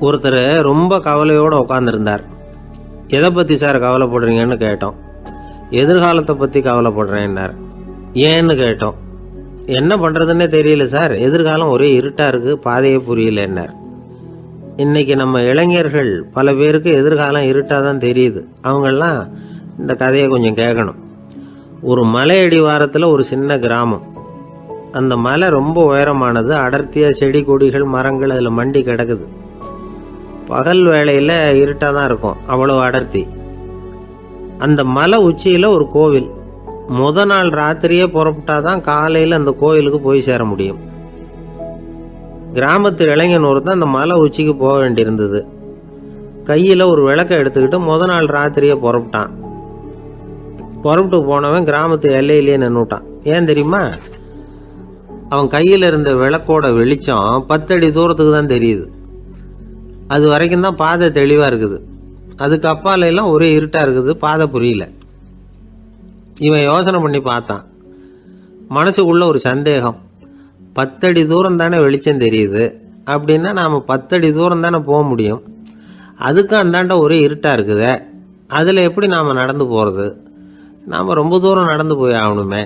ஒருத்தர் ரொம்ப கவலையோடு உட்காந்துருந்தார். எதை பற்றி சார் கவலைப்படுறீங்கன்னு கேட்டோம். எதிர்காலத்தை பற்றி கவலைப்படுறேன்னார். ஏன்னு கேட்டோம். என்ன பண்ணுறதுன்னே தெரியல சார், எதிர்காலம் ஒரே இருட்டாக இருக்குது, பாதையே புரியலன்னார். இன்றைக்கி நம்ம இளைஞர்கள் பல பேருக்கு எதிர்காலம் இருட்டாக தான் தெரியுது. அவங்கெல்லாம் இந்த கதையை கொஞ்சம் கேட்கணும். ஒரு மலை அடிவாரத்தில் ஒரு சின்ன கிராமம். அந்த மலை ரொம்ப உயரமானது. அடர்த்தியாக செடி கொடிகள் மரங்கள் அதில் மண்டி கிடக்குது. பகல் வேளையில் இருட்டாக தான் இருக்கும், அவ்வளோ அடர்த்தி. அந்த மலை உச்சியில் ஒரு கோவில். நாள் ராத்திரியே புறப்பட்டாதான் காலையில் அந்த கோவிலுக்கு போய் சேர முடியும். கிராமத்து இளைஞன் ஒருத்தன் அந்த மலை உச்சிக்கு போக வேண்டியிருந்தது. கையில் ஒரு விளக்கை எடுத்துக்கிட்டு நாள் ராத்திரியே புறப்பட்டான். புறப்பட்டு போனவன் கிராமத்து எல்லையிலேயே நின்றுட்டான். ஏன் தெரியுமா? அவன் கையில் இருந்த விளக்கோட வெளிச்சம் 10 அடி தூரத்துக்கு தான் தெரியுது. அது வரைக்கும் தான் பாதை தெளிவாக இருக்குது. அதுக்கு அப்பால எல்லாம் ஒரே இருட்டாக இருக்குது, பாதை புரியல. இவன் யோசனை பண்ணி பார்த்தான். மனசுக்குள்ள ஒரு சந்தேகம். 10 அடி தூரம் தானே வெளிச்சம் தெரியுது, அப்படின்னா நாம் 10 அடி தூரம் தானே போக முடியும். அதுக்கும் அந்தாண்ட ஒரே இருட்டாக இருக்குதே, அதில் எப்படி நாம் நடந்து போகிறது? நாம் ரொம்ப தூரம் நடந்து போய் ஆகணுமே.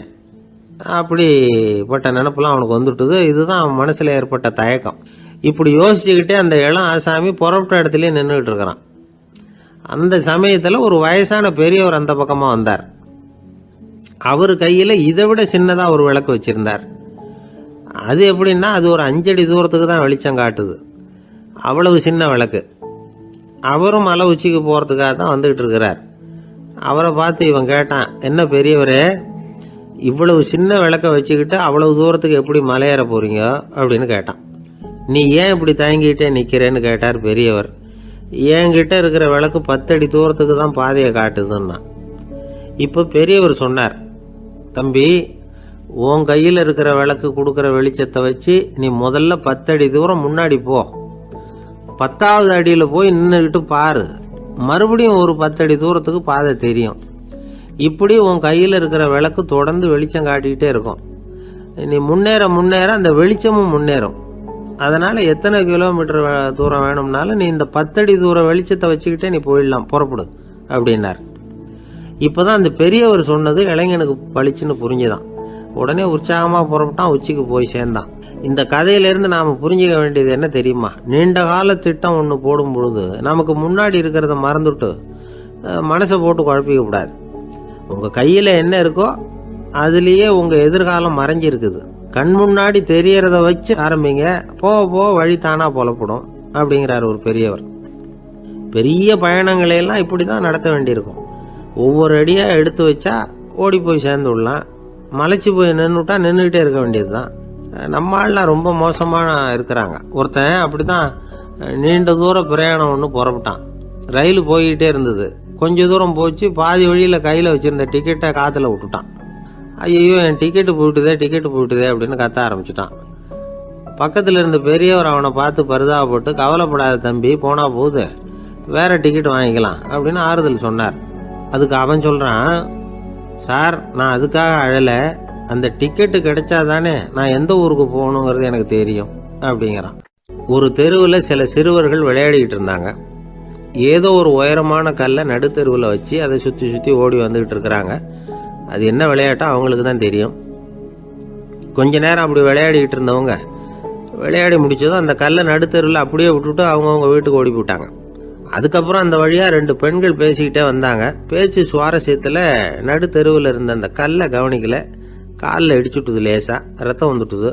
அப்படிப்பட்ட நினப்பெல்லாம் அவனுக்கு வந்துட்டுது. இதுதான் அவன் மனசில் ஏற்பட்ட தயக்கம். இப்படி யோசிச்சுக்கிட்டே அந்த இளம் ஆசாமி புறப்பட்ட இடத்துலயே நின்றுக்கிட்டு இருக்கிறான். அந்த சமயத்தில் ஒரு வயசான பெரியவர் அந்த பக்கமாக வந்தார். அவர் கையில் இதை விட சின்னதாக ஒரு விளக்கு வச்சிருந்தார். அது எப்படின்னா அது ஒரு 5 அடி தூரத்துக்கு தான் வெளிச்சம் காட்டுது. அவ்வளவு சின்ன விளக்கு. அவரும் மலை உச்சிக்கு போகிறதுக்காக தான் வந்துக்கிட்டு இருக்கிறார். அவரை பார்த்து இவன் கேட்டான், என்ன பெரியவரே, இவ்வளவு சின்ன விளக்கை வச்சுக்கிட்டு அவ்வளவு தூரத்துக்கு எப்படி மலையேற போறீங்க அப்படின்னு கேட்டான். நீ ஏன் இப்படி தயங்கிட்டே நிற்கிறேன்னு கேட்டார் பெரியவர். என்கிட்ட இருக்கிற விளக்கு 10 அடி தூரத்துக்கு தான் பாதையை காட்டுதுன்னா. இப்போ பெரியவர் சொன்னார், தம்பி, உன் கையில் இருக்கிற விளக்கு கொடுக்குற வெளிச்சத்தை வச்சு நீ முதல்ல 10 அடி தூரம் முன்னாடி போ. 10வது அடியில் போய் நின்றுக்கிட்டு பாரு, மறுபடியும் ஒரு 10 அடி தூரத்துக்கு பாதை தெரியும். இப்படி உன் கையில் இருக்கிற விளக்கு தொடர்ந்து வெளிச்சம் காட்டிக்கிட்டே இருக்கும். நீ முன்னேற முன்னேற அந்த வெளிச்சமும் முன்னேறும். அதனால் எத்தனை கிலோமீட்டர் தூரம் வேணும்னாலும் நீ இந்த 10 அடி தூரம் வெளிச்சத்தை வச்சுக்கிட்டே நீ போயிடலாம், புறப்படு அப்படின்னார். இப்போ தான் அந்த பெரியவர் சொன்னது இளைஞனுக்கு பளிச்சுன்னு புரிஞ்சுதான். உடனே உற்சாகமாக புறப்பட்டான், உச்சிக்கு போய் சேர்ந்தான். இந்த கதையிலேருந்து நாம் புரிஞ்சிக்க வேண்டியது என்ன தெரியுமா? நீண்ட கால திட்டம் ஒன்று போடும் பொழுது நமக்கு முன்னாடி இருக்கிறத மறந்துட்டு மனசை போட்டு குழப்பிக்க கூடாது. உங்கள் கையில் என்ன இருக்கோ அதுலேயே உங்கள் எதிர்காலம் மறைஞ்சிருக்குது. கண் முன்னாடி தெரியறத வச்சு ஆரம்பிங்க, போக போக வழி தானாக புலப்படும் அப்படிங்கிறார் ஒரு பெரியவர். பெரிய பயணங்களையெல்லாம் இப்படி தான் நடத்த வேண்டியிருக்கும். ஒவ்வொரு அடியாக எடுத்து வச்சா ஓடி போய் சேர்ந்து விடலாம். மலைச்சி போய் நின்றுட்டா நின்றுக்கிட்டே இருக்க வேண்டியது தான். நம்ம ஆள்லாம் ரொம்ப மோசமாக இருக்கிறாங்க. ஒருத்தன் அப்படி தான் நீண்ட தூர பிரயாணம் ஒன்று புறப்பட்டான். ரயில் போய்கிட்டே இருந்தது. கொஞ்சம் தூரம் போச்சு, பாதி வழியில் கையில் வச்சுருந்த டிக்கெட்டை காற்றுல விட்டுட்டான். ஐயோ, என் டிக்கெட்டு போயிட்டுதே அப்படின்னு கத்த ஆரம்பிச்சிட்டான். பக்கத்தில் இருந்த பெரியவர் அவனை பார்த்து பரிதாபப்பட்டு, கவலைப்படாத தம்பி, போனால் போகுது, வேற டிக்கெட் வாங்கிக்கலாம் அப்படின்னு ஆறுதல் சொன்னார். அதுக்கு அவன் சொல்கிறான், சார், நான் அதுக்காக அழலை, அந்த டிக்கெட்டு கிடைச்சா தானே நான் எந்த ஊருக்கு போகணுங்கிறது எனக்கு தெரியும் அப்படிங்கிறான். ஒரு தெருவில் சில சிறுவர்கள் விளையாடிக்கிட்டு இருந்தாங்க. ஏதோ ஒரு உயரமான கல்லை நடுத்தெருவில் வச்சு அதை சுற்றி சுற்றி ஓடி வந்துக்கிட்டு இருக்கிறாங்க. அது என்ன விளையாட்டோ அவங்களுக்கு தான் தெரியும். கொஞ்ச நேரம் அப்படி விளையாடிக்கிட்டு இருந்தவங்க விளையாடி முடிச்சதும் அந்த கல்லை நடுத்தெருவில் அப்படியே விட்டுட்டு அவங்கவுங்க வீட்டுக்கு ஓடி போட்டாங்க. அதுக்கப்புறம் அந்த வழியாக 2 பெண்கள் பேசிக்கிட்டே வந்தாங்க. பேச்சு சுவாரஸ்யத்தில் நடுத்தெருவில் இருந்த அந்த கல்லை கவனிக்கலை. காலில் இடிச்சுட்டுது, லேசாக ரத்தம் வந்துட்டுது,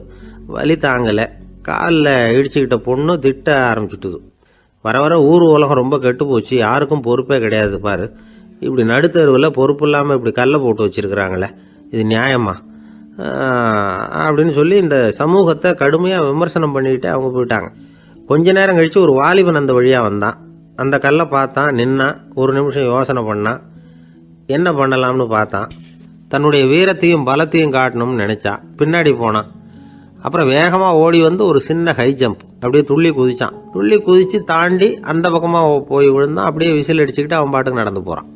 வலி தாங்கலை. காலில் இடிச்சுக்கிட்ட பொண்ணு திட்ட ஆரம்பிச்சுட்டுது. வர வர ஊர் உலகம் ரொம்ப கெட்டு போச்சு, யாருக்கும் பொறுப்பே கிடையாது பாரு, இப்படி நடுத்தருவில் பொறுப்பு இல்லாமல் இப்படி கல்லை போட்டு வச்சுருக்கிறாங்களே, இது நியாயமா அப்படின்னு சொல்லி இந்த சமூகத்தை கடுமையாக விமர்சனம் பண்ணிக்கிட்டு அவங்க போயிட்டாங்க. கொஞ்ச நேரம் கழித்து ஒரு வாலிபன் அந்த வழியாக வந்தான். அந்த கல்லை பார்த்தான், நின்னான், ஒரு நிமிஷம் யோசனை பண்ணான், என்ன பண்ணலாம்னு பார்த்தான். தன்னுடைய வீரத்தையும் பலத்தையும் காட்டணும்னு நினச்சா. பின்னாடி போனான். அப்புறம் வேகமாக ஓடி வந்து ஒரு சின்ன ஹை ஜம்ப் அப்படியே துள்ளி குதிச்சான். துள்ளி குதித்து தாண்டி அந்த பக்கமாக போய் விழுந்தான். அப்படியே விசில் அடிச்சுக்கிட்டு அவன் பாட்டுக்கு நடந்து போகிறான்.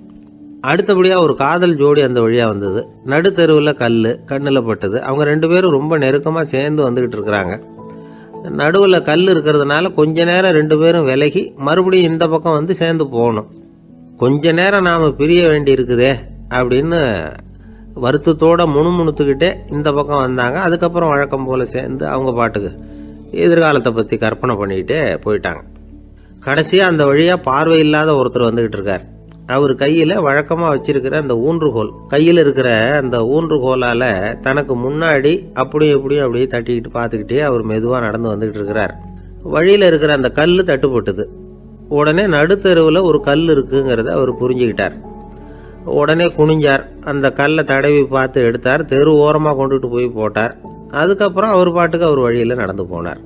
அடுத்தபடியாக ஒரு காதல் ஜோடி அந்த வழியாக வந்தது. நடுத்தெருவில் கல் கண்ணில் பட்டது. அவங்க 2 பேரும் ரொம்ப நெருக்கமாக சேர்ந்து வந்துக்கிட்டு இருக்கிறாங்க. நடுவில் கல் இருக்கிறதுனால கொஞ்ச நேரம் 2 பேரும் விலகி மறுபடியும் இந்த பக்கம் வந்து சேர்ந்து போகணும். கொஞ்ச நேரம் நாம் பிரிய வேண்டி இருக்குதே அப்படின்னு வருத்தத்தோட முணுமுணுத்துக்கிட்டே இந்த பக்கம் வந்தாங்க. அதுக்கப்புறம் வழக்கம் போல சேர்ந்து அவங்க பாட்டுக்கு எதிர்காலத்தை பற்றி கற்பனை பண்ணிக்கிட்டே போயிட்டாங்க. கடைசியாக அந்த வழியாக பார்வை இல்லாத ஒருத்தர் வந்துக்கிட்டு இருக்கார். அவர் கையில் வழக்கமாக வச்சிருக்கிற அந்த ஊன்றுகோல், கையில் இருக்கிற அந்த ஊன்றுகோலால் தனக்கு முன்னாடி அப்படியே தட்டிக்கிட்டு பார்த்துக்கிட்டே அவர் மெதுவாக நடந்து வந்துக்கிட்டு இருக்கிறார். வழியில் இருக்கிற அந்த கல் தட்டுப்பட்டுது. உடனே நடுத்தெருவில் ஒரு கல் இருக்குங்கிறத அவர் புரிஞ்சுக்கிட்டார். உடனே குனிஞ்சார், அந்த கல்லை தடவி பார்த்து எடுத்தார், தெரு ஓரமாக கொண்டுட்டு போய் போட்டார். அதுக்கப்புறம் அவர் பாட்டுக்கு அவர் வழியில் நடந்து போனார்.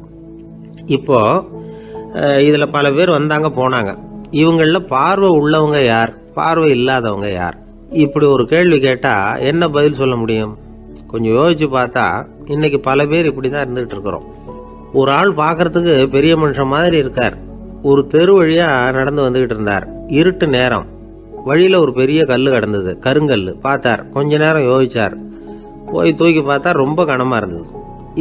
இப்போது இதில் பல பேர் வந்தாங்க போனாங்க. இவங்களில் பார்வை உள்ளவங்க யார், பார்வை இல்லாதவங்க யார்? இப்படி ஒரு கேள்வி கேட்டால் என்ன பதில் சொல்ல முடியும்? கொஞ்சம் யோசிச்சு பார்த்தா இன்னைக்கு பல பேர் இப்படி தான் இருந்துகிட்டு இருக்கிறோம். ஒரு ஆள் பார்க்கறதுக்கு பெரிய மனுஷன் மாதிரி இருக்கார். ஒரு தெரு வழியாக நடந்து வந்துக்கிட்டு இருந்தார். இருட்டு நேரம். வழியில் ஒரு பெரிய கல் கிடந்தது, கருங்கல். பார்த்தார், கொஞ்ச நேரம் யோசிச்சார். போய் தூக்கி பார்த்தா ரொம்ப கனமாக இருந்தது.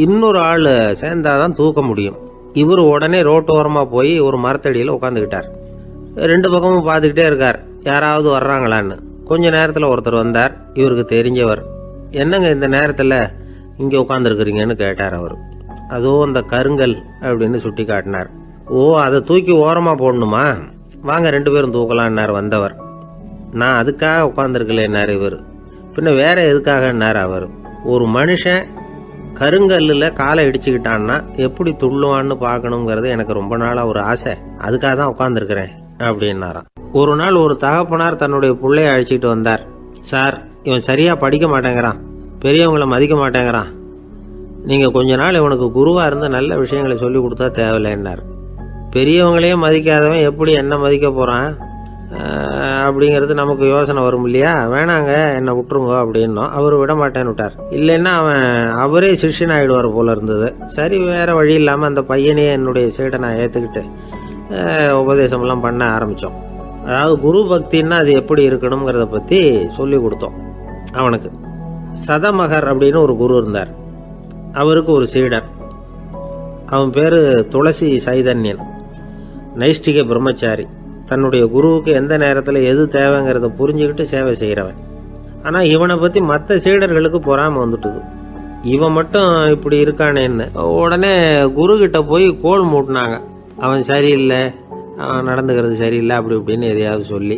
இன்னொரு ஆள் சேர்ந்தாதான் தூக்க முடியும். இவர் உடனே ரோட்டோரமாக போய் ஒரு மரத்தடியில் உட்காந்துக்கிட்டார். 2 பக்கமும் பார்த்துக்கிட்டே இருக்கார், யாராவது வர்றாங்களான்னு. கொஞ்ச நேரத்தில் ஒருத்தர் வந்தார், இவருக்கு தெரிஞ்சவர். என்னங்க இந்த நேரத்தில் இங்கே உட்காந்துருக்குறீங்கன்னு கேட்டார் அவர். அதுவும் அந்த கருங்கல் அப்படின்னு சுட்டி காட்டினார். ஓ, அதை தூக்கி ஓரமாக போடணுமா? வாங்க 2 பேரும் தூக்கலான்னார் வந்தவர். நான் அதுக்காக உட்காந்துருக்கலன்னார் இவர். பின்ன வேற எதுக்காகன்னார் அவர். ஒரு மனுஷன் கருங்கல்லில் காலை இடிச்சுக்கிட்டான்னா எப்படி துள்ளுவான்னு பார்க்கணுங்கிறது எனக்கு ரொம்ப நாளாக ஒரு ஆசை. அதுக்காக தான் உட்காந்துருக்கிறேன் அப்படின்னாராம். ஒரு நாள் ஒரு தகப்பனார் தன்னுடைய பிள்ளைய அழைச்சிட்டு வந்தார். சார், இவன் சரியாக படிக்க மாட்டேங்கிறான், பெரியவங்களை மதிக்க மாட்டேங்கிறான். நீங்கள் கொஞ்ச நாள் இவனுக்கு குருவாக இருந்து நல்ல விஷயங்களை சொல்லி கொடுத்தா தேவையில்லைன்னார். பெரியவங்களையும் மதிக்காதவன் எப்படி என்ன மதிக்க போகிறான் அப்படிங்கிறது நமக்கு யோசனை வரும் இல்லையா? வேணாங்க, என்னை விட்டுருங்க அப்படின்னோம். அவர் விட மாட்டேன்னு விட்டார். இல்லைன்னா அவரே சிஷ்யன் ஆகிடுவார் போல இருந்தது. சரி, வேற வழி இல்லாமல் அந்த பையனையே என்னுடைய சைடை நான் ஏற்றுக்கிட்டு உபதேசமெல்லாம் பண்ண ஆரம்பித்தோம். அதாவது குரு பக்தின்னா அது எப்படி இருக்கணுங்கிறத பற்றி சொல்லி கொடுத்தோம் அவனுக்கு. சதமகர் அப்படின்னு ஒரு குரு இருந்தார். அவருக்கு ஒரு சீடர். அவன் பேர் துளசி சைதன்யன், நைஷ்டிக பிரம்மச்சாரி. தன்னுடைய குருவுக்கு எந்த நேரத்தில் எது தேவைங்கிறத புரிஞ்சுக்கிட்டு சேவை செய்கிறவன். ஆனால் இவனை பற்றி மற்ற சீடர்களுக்கு பொறாமை வந்துட்டுது. இவன் மட்டும் இப்படி இருக்கானேன்னு உடனே குரு கிட்ட போய் கோல் மூட்டினாங்க. அவன் சரியில்லை, அவன் நடந்துக்கிறது சரியில்லை, அப்படி இப்படின்னு எதையாவது சொல்லி.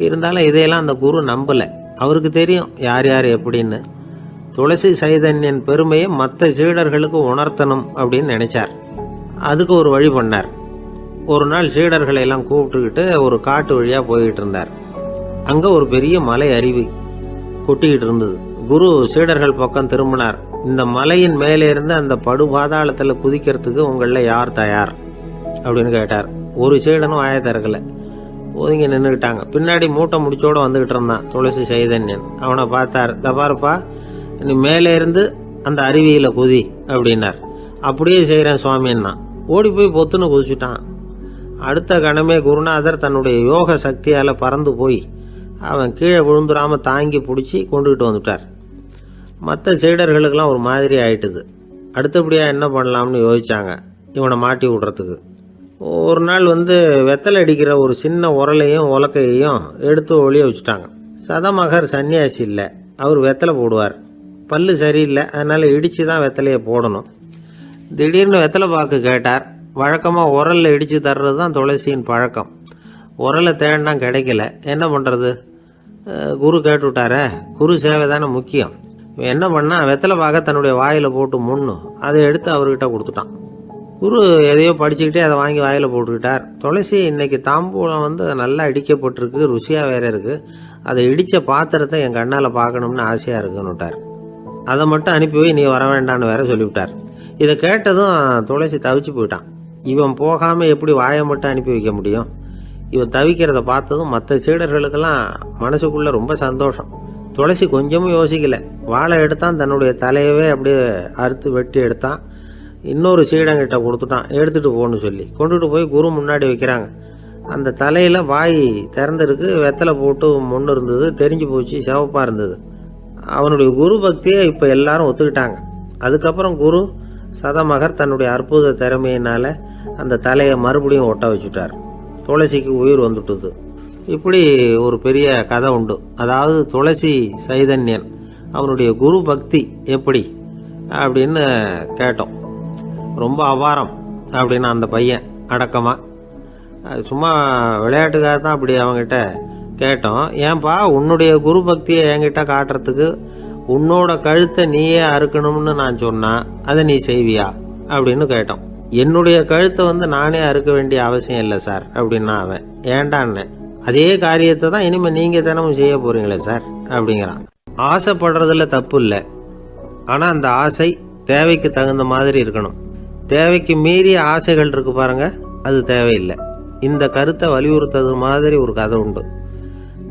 இருந்தாலும் இதையெல்லாம் அந்த குரு நம்பலை. அவருக்கு தெரியும் யார் யார் எப்படின்னு. துளசி சைதன்யன் பெருமையை மற்ற சீடர்களுக்கு உணர்த்தணும் அப்படின்னு நினைச்சார். அதுக்கு ஒரு வழி பண்ணார். ஒரு நாள் சீடர்களை எல்லாம் கூப்பிட்டுக்கிட்டு ஒரு காட்டு வழியாக போய்கிட்டு இருந்தார். அங்கே ஒரு பெரிய மலை அருவி கொட்டிக்கிட்டு இருந்தது. குரு சீடர்கள் பக்கம் திரும்பினார். இந்த மலையின் மேலே இருந்து அந்த படுபாதாளத்தில் குதிக்கிறதுக்கு உங்களில் யார் தயார் அப்படின்னு கேட்டார். ஒரு சீடனும் ஆய திறக்கலை, ஒதுங்கி நின்றுக்கிட்டாங்க. பின்னாடி மூட்டை முடிச்சோடு வந்துக்கிட்டு இருந்தான் துளசி சைதன்யன். அவனை பார்த்தார். தபாருப்பா, நீ மேலே இருந்து அந்த அருவியில் குதி அப்படின்னார். அப்படியே செய்கிறேன் சுவாமின்னா ஓடி போய் பொத்துன்னு குதிச்சுட்டான். அடுத்த கணமே குருநாதர் தன்னுடைய யோக சக்தியால் பறந்து போய் அவன் கீழே விழுந்துடாமல் தாங்கி பிடிச்சி கொண்டுகிட்டு வந்துட்டார். மற்ற சீடர்களுக்கெல்லாம் ஒரு மாதிரி ஆயிட்டுது. அடுத்தபடியாக என்ன பண்ணலாம்னு யோசிச்சாங்க இவனை மாட்டி விடுறதுக்கு. ஒரு நாள் வெத்தலை அடிக்கிற ஒரு சின்ன உரலையும் உலக்கையையும் எடுத்து ஒளிய வச்சுட்டாங்க. சதமகர் சன்னியாசி இல்லை, அவர் வெத்தலை போடுவார். பல்லு சரியில்லை, அதனால் இடித்து தான் வெத்தலையை போடணும். திடீர்னு வெத்தலை பாக்கு கேட்டார். வழக்கமாக உரலில் இடித்து தர்றது தான் துளசியின் பழக்கம். உரலை தேடினா கிடைக்கல, என்ன பண்ணுறது? குரு கேட்டுவிட்டாரே, குரு சேவை தானே முக்கியம். என்ன பண்ணால் வெத்தலை பாக்க தன்னுடைய வாயில் போட்டு முன்னும் அதை எடுத்து அவர்கிட்ட கொடுத்துட்டான். குரு எதையோ படிச்சுக்கிட்டே அதை வாங்கி வாயில் போட்டுக்கிட்டார். துளசி இன்னைக்கு தாம்பூலம் நல்லா இடிக்கப்பட்டிருக்கு, ருசியாக வேற இருக்குது, அதை இடித்த பாத்திரத்தை என் கண்ணால் பார்க்கணும்னு ஆசையாக இருக்குன்னு விட்டார். அதை மட்டும் அனுப்பி போய் நீ வர வேண்டான்னு வேற சொல்லிவிட்டார். இதை கேட்டதும் துளசி தவிச்சு போயிட்டான். இவன் போகாமல் எப்படி வாயை மட்டும் அனுப்பி வைக்க முடியும்? இவன் தவிக்கிறத பார்த்ததும் மற்ற சீடர்களுக்கெல்லாம் மனசுக்குள்ளே ரொம்ப சந்தோஷம். துளசி கொஞ்சமும் யோசிக்கல, வாழை எடுத்தான், தன்னுடைய தலையவே அப்படியே அறுத்து வெட்டி எடுத்தான். இன்னொரு சீடங்கிட்ட கொடுத்துட்டான், எடுத்துகிட்டு போன்னு சொல்லி கொண்டுட்டு போய் குரு முன்னாடி வைக்கிறாங்க. அந்த தலையில் வாய் திறந்துருக்கு, வெத்தலை போட்டு முன்னு இருந்தது, தெரிஞ்சு போச்சு, சிவப்பாக இருந்தது. அவனுடைய குரு பக்தியை இப்போ எல்லாரும் ஒத்துக்கிட்டாங்க. அதுக்கப்புறம் குரு சதமகர் தன்னுடைய அற்புத திறமையினால அந்த தலையை மறுபடியும் ஒட்ட வச்சுட்டார். துளசிக்கு உயிர் வந்துட்டுது. இப்படி ஒரு பெரிய கதை உண்டு. அதாவது துளசி சைதன்யன் அவனுடைய குரு பக்தி எப்படி அப்படின்னு கேட்டோம். ரொம்ப அபாரம் அப்படின்னு அந்த பையன் அடக்கமா சும்மா விளையாட்டுக்காக தான் அப்படி அவங்ககிட்ட கேட்டோம். ஏன்பா உன்னுடைய குரு பக்தியை என்கிட்ட காட்டுறதுக்கு உன்னோட கழுத்தை நீயே அறுக்கணும்னு நான் சொன்னா அதை நீ செய்வியா அப்படின்னு கேட்டோம். என்னுடைய கழுத்தை நானே அறுக்க வேண்டிய அவசியம் இல்லை சார் அப்படின்னா அவன். ஏண்டான்னு அதே காரியத்தை தான் இனிமே நீங்க தினமும் செய்ய போறீங்களே சார் அப்படிங்கிறான். ஆசைப்படுறதுல தப்பு இல்லை, ஆனா அந்த ஆசை தேவைக்கு தகுந்த மாதிரி இருக்கணும். தேவைக்கு மீறிய ஆசைகள் இருக்கு பாருங்க, அது தேவையில்லை. இந்த கருத்தை வலியுறுத்தது மாதிரி ஒரு கதை உண்டு.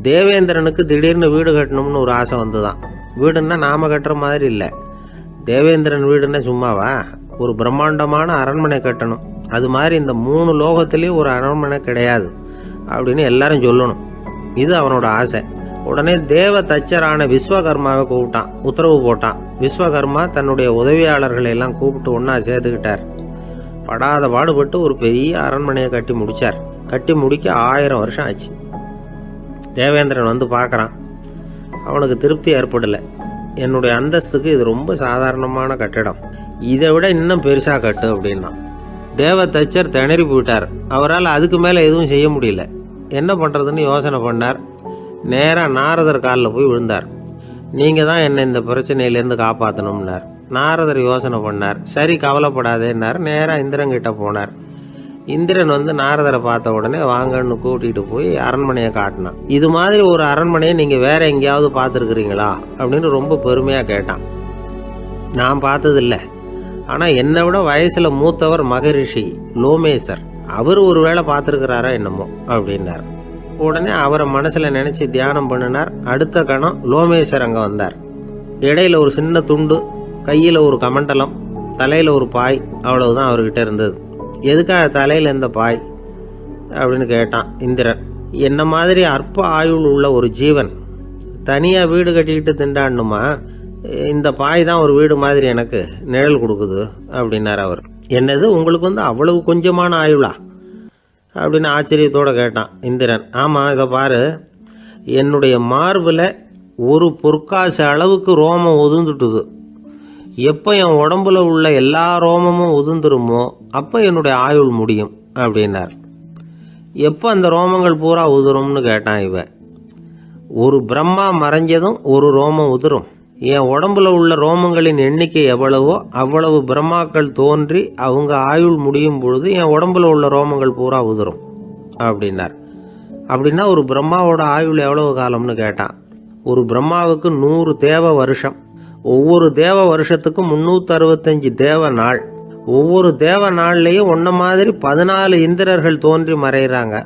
தேவேந்திரனுக்கு திடீர்னு வீடு கட்டணும்னு ஒரு ஆசை வந்துதான். வீடுன்னா நாம கட்டுற மாதிரி இல்லை. தேவேந்திரன் வீடுன்னா சும்மாவா, ஒரு பிரம்மாண்டமான அரண்மனை கட்டணும். அது மாதிரி இந்த 3 லோகத்திலையும் ஒரு அரண்மனை கிடையாது அப்படின்னு எல்லாரும் சொல்லணும். இது அவனோட ஆசை. உடனே தேவ தச்சரான விஸ்வகர்மாவை கூப்பிட்டான், உத்தரவு போட்டான். விஸ்வகர்மா தன்னுடைய உதவியாளர்களை எல்லாம் கூப்பிட்டு ஒன்னா சேர்த்துக்கிட்டார். படாத பாடுபட்டு ஒரு பெரிய அரண்மனையை கட்டி முடிச்சார். கட்டி முடிக்க 1000 வருஷம் ஆச்சு. தேவேந்திரன் பார்க்கறான். அவனுக்கு திருப்தி ஏற்படலை. என்னுடைய அந்தஸ்துக்கு இது ரொம்ப சாதாரணமான கட்டிடம், இதை விட இன்னும் பெருசா கட்டு அப்படின்னா. தேவ தச்சர் திணறி போயிட்டார். அவரால் அதுக்கு மேலே எதுவும் செய்ய முடியல. என்ன பண்ணுறதுன்னு யோசனை பண்ணார். நேராக நாரதர் காலில் போய் விழுந்தார். நீங்கள் தான் என்னை இந்த பிரச்சனையிலேருந்து காப்பாற்றணும்னார். நாரதர் யோசனை பண்ணார். சரி கவலைப்படாதேன்னார். நேராக இந்திரன்கிட்ட போனார். இந்திரன் நாரதரை பார்த்த உடனே வாங்கன்னு கூட்டிகிட்டு போய் அரண்மனையை காட்டினான். இது மாதிரி ஒரு அரண்மனையை நீங்கள் வேற எங்கேயாவது பார்த்துருக்குறீங்களா அப்படின்னு ரொம்ப பெருமையாக கேட்டான். நான் பார்த்ததில்லை, ஆனால் என்னை விட வயசில் மூத்தவர் மகரிஷி லோமேசர், அவர் ஒரு வேளை பார்த்துருக்கிறாரா என்னமோ அப்படின்னார். உடனே அவரை மனசில் நினச்சி தியானம் பண்ணினார். அடுத்த கணம் லோமேசர் அங்கே வந்தார். இடையில ஒரு சின்ன துண்டு, கையில் ஒரு கமண்டலம், தலையில் ஒரு பாய், அவ்வளவுதான் அவர்கிட்ட இருந்தது. எதுக்காக தலையில் இந்த பாய் அப்படின்னு கேட்டான் இந்திரன். என்ன மாதிரி அற்ப ஆயுள் உள்ள ஒரு ஜீவன் தனியாக வீடு கட்டிக்கிட்டு திண்டாடணுமா? இந்த பாய் தான் ஒரு வீடு மாதிரி எனக்கு நிழல் கொடுக்குது அப்படின்னார் அவர். என்னது உங்களுக்கு அவ்வளவு கொஞ்சமான ஆயுளா அப்படின்னு ஆச்சரியத்தோடு கேட்டான் இந்திரன். ஆமாம், இதை பாரு, என்னுடைய மார்பில் ஒரு பொற்காசு அளவுக்கு ரோமம் உதிர்ந்துட்டுது. எப்போ என் உடம்புல உள்ள எல்லா ரோமமும் உதிர்ந்துருமோ அப்போ என்னுடைய ஆயுள் முடியும் அப்படின்னார். எப்போ அந்த ரோமங்கள் பூரா உதிரும்னு கேட்டான் இவன். ஒரு பிரம்மா மறைஞ்சதும் ஒரு ரோமம் உதிரும். என் உடம்புல உள்ள ரோமங்களின் எண்ணிக்கை எவ்வளவோ அவ்வளவு பிரம்மாக்கள் தோன்றி அவங்க ஆயுள் முடியும் பொழுது என் உடம்புல உள்ள ரோமங்கள் பூரா உதிரும் அப்படின்னார். அப்படின்னா ஒரு பிரம்மாவோட ஆயுள் எவ்வளவு காலம்னு கேட்டான். ஒரு பிரம்மாவுக்கு 100 தேவ வருஷம். ஒவ்வொரு தேவ வருஷத்துக்கும் 365 தேவ நாள். ஒவ்வொரு தேவ நாள்லையும் ஒன்ன மாதிரி 14 இந்திரர்கள் தோன்றி மறைகிறாங்க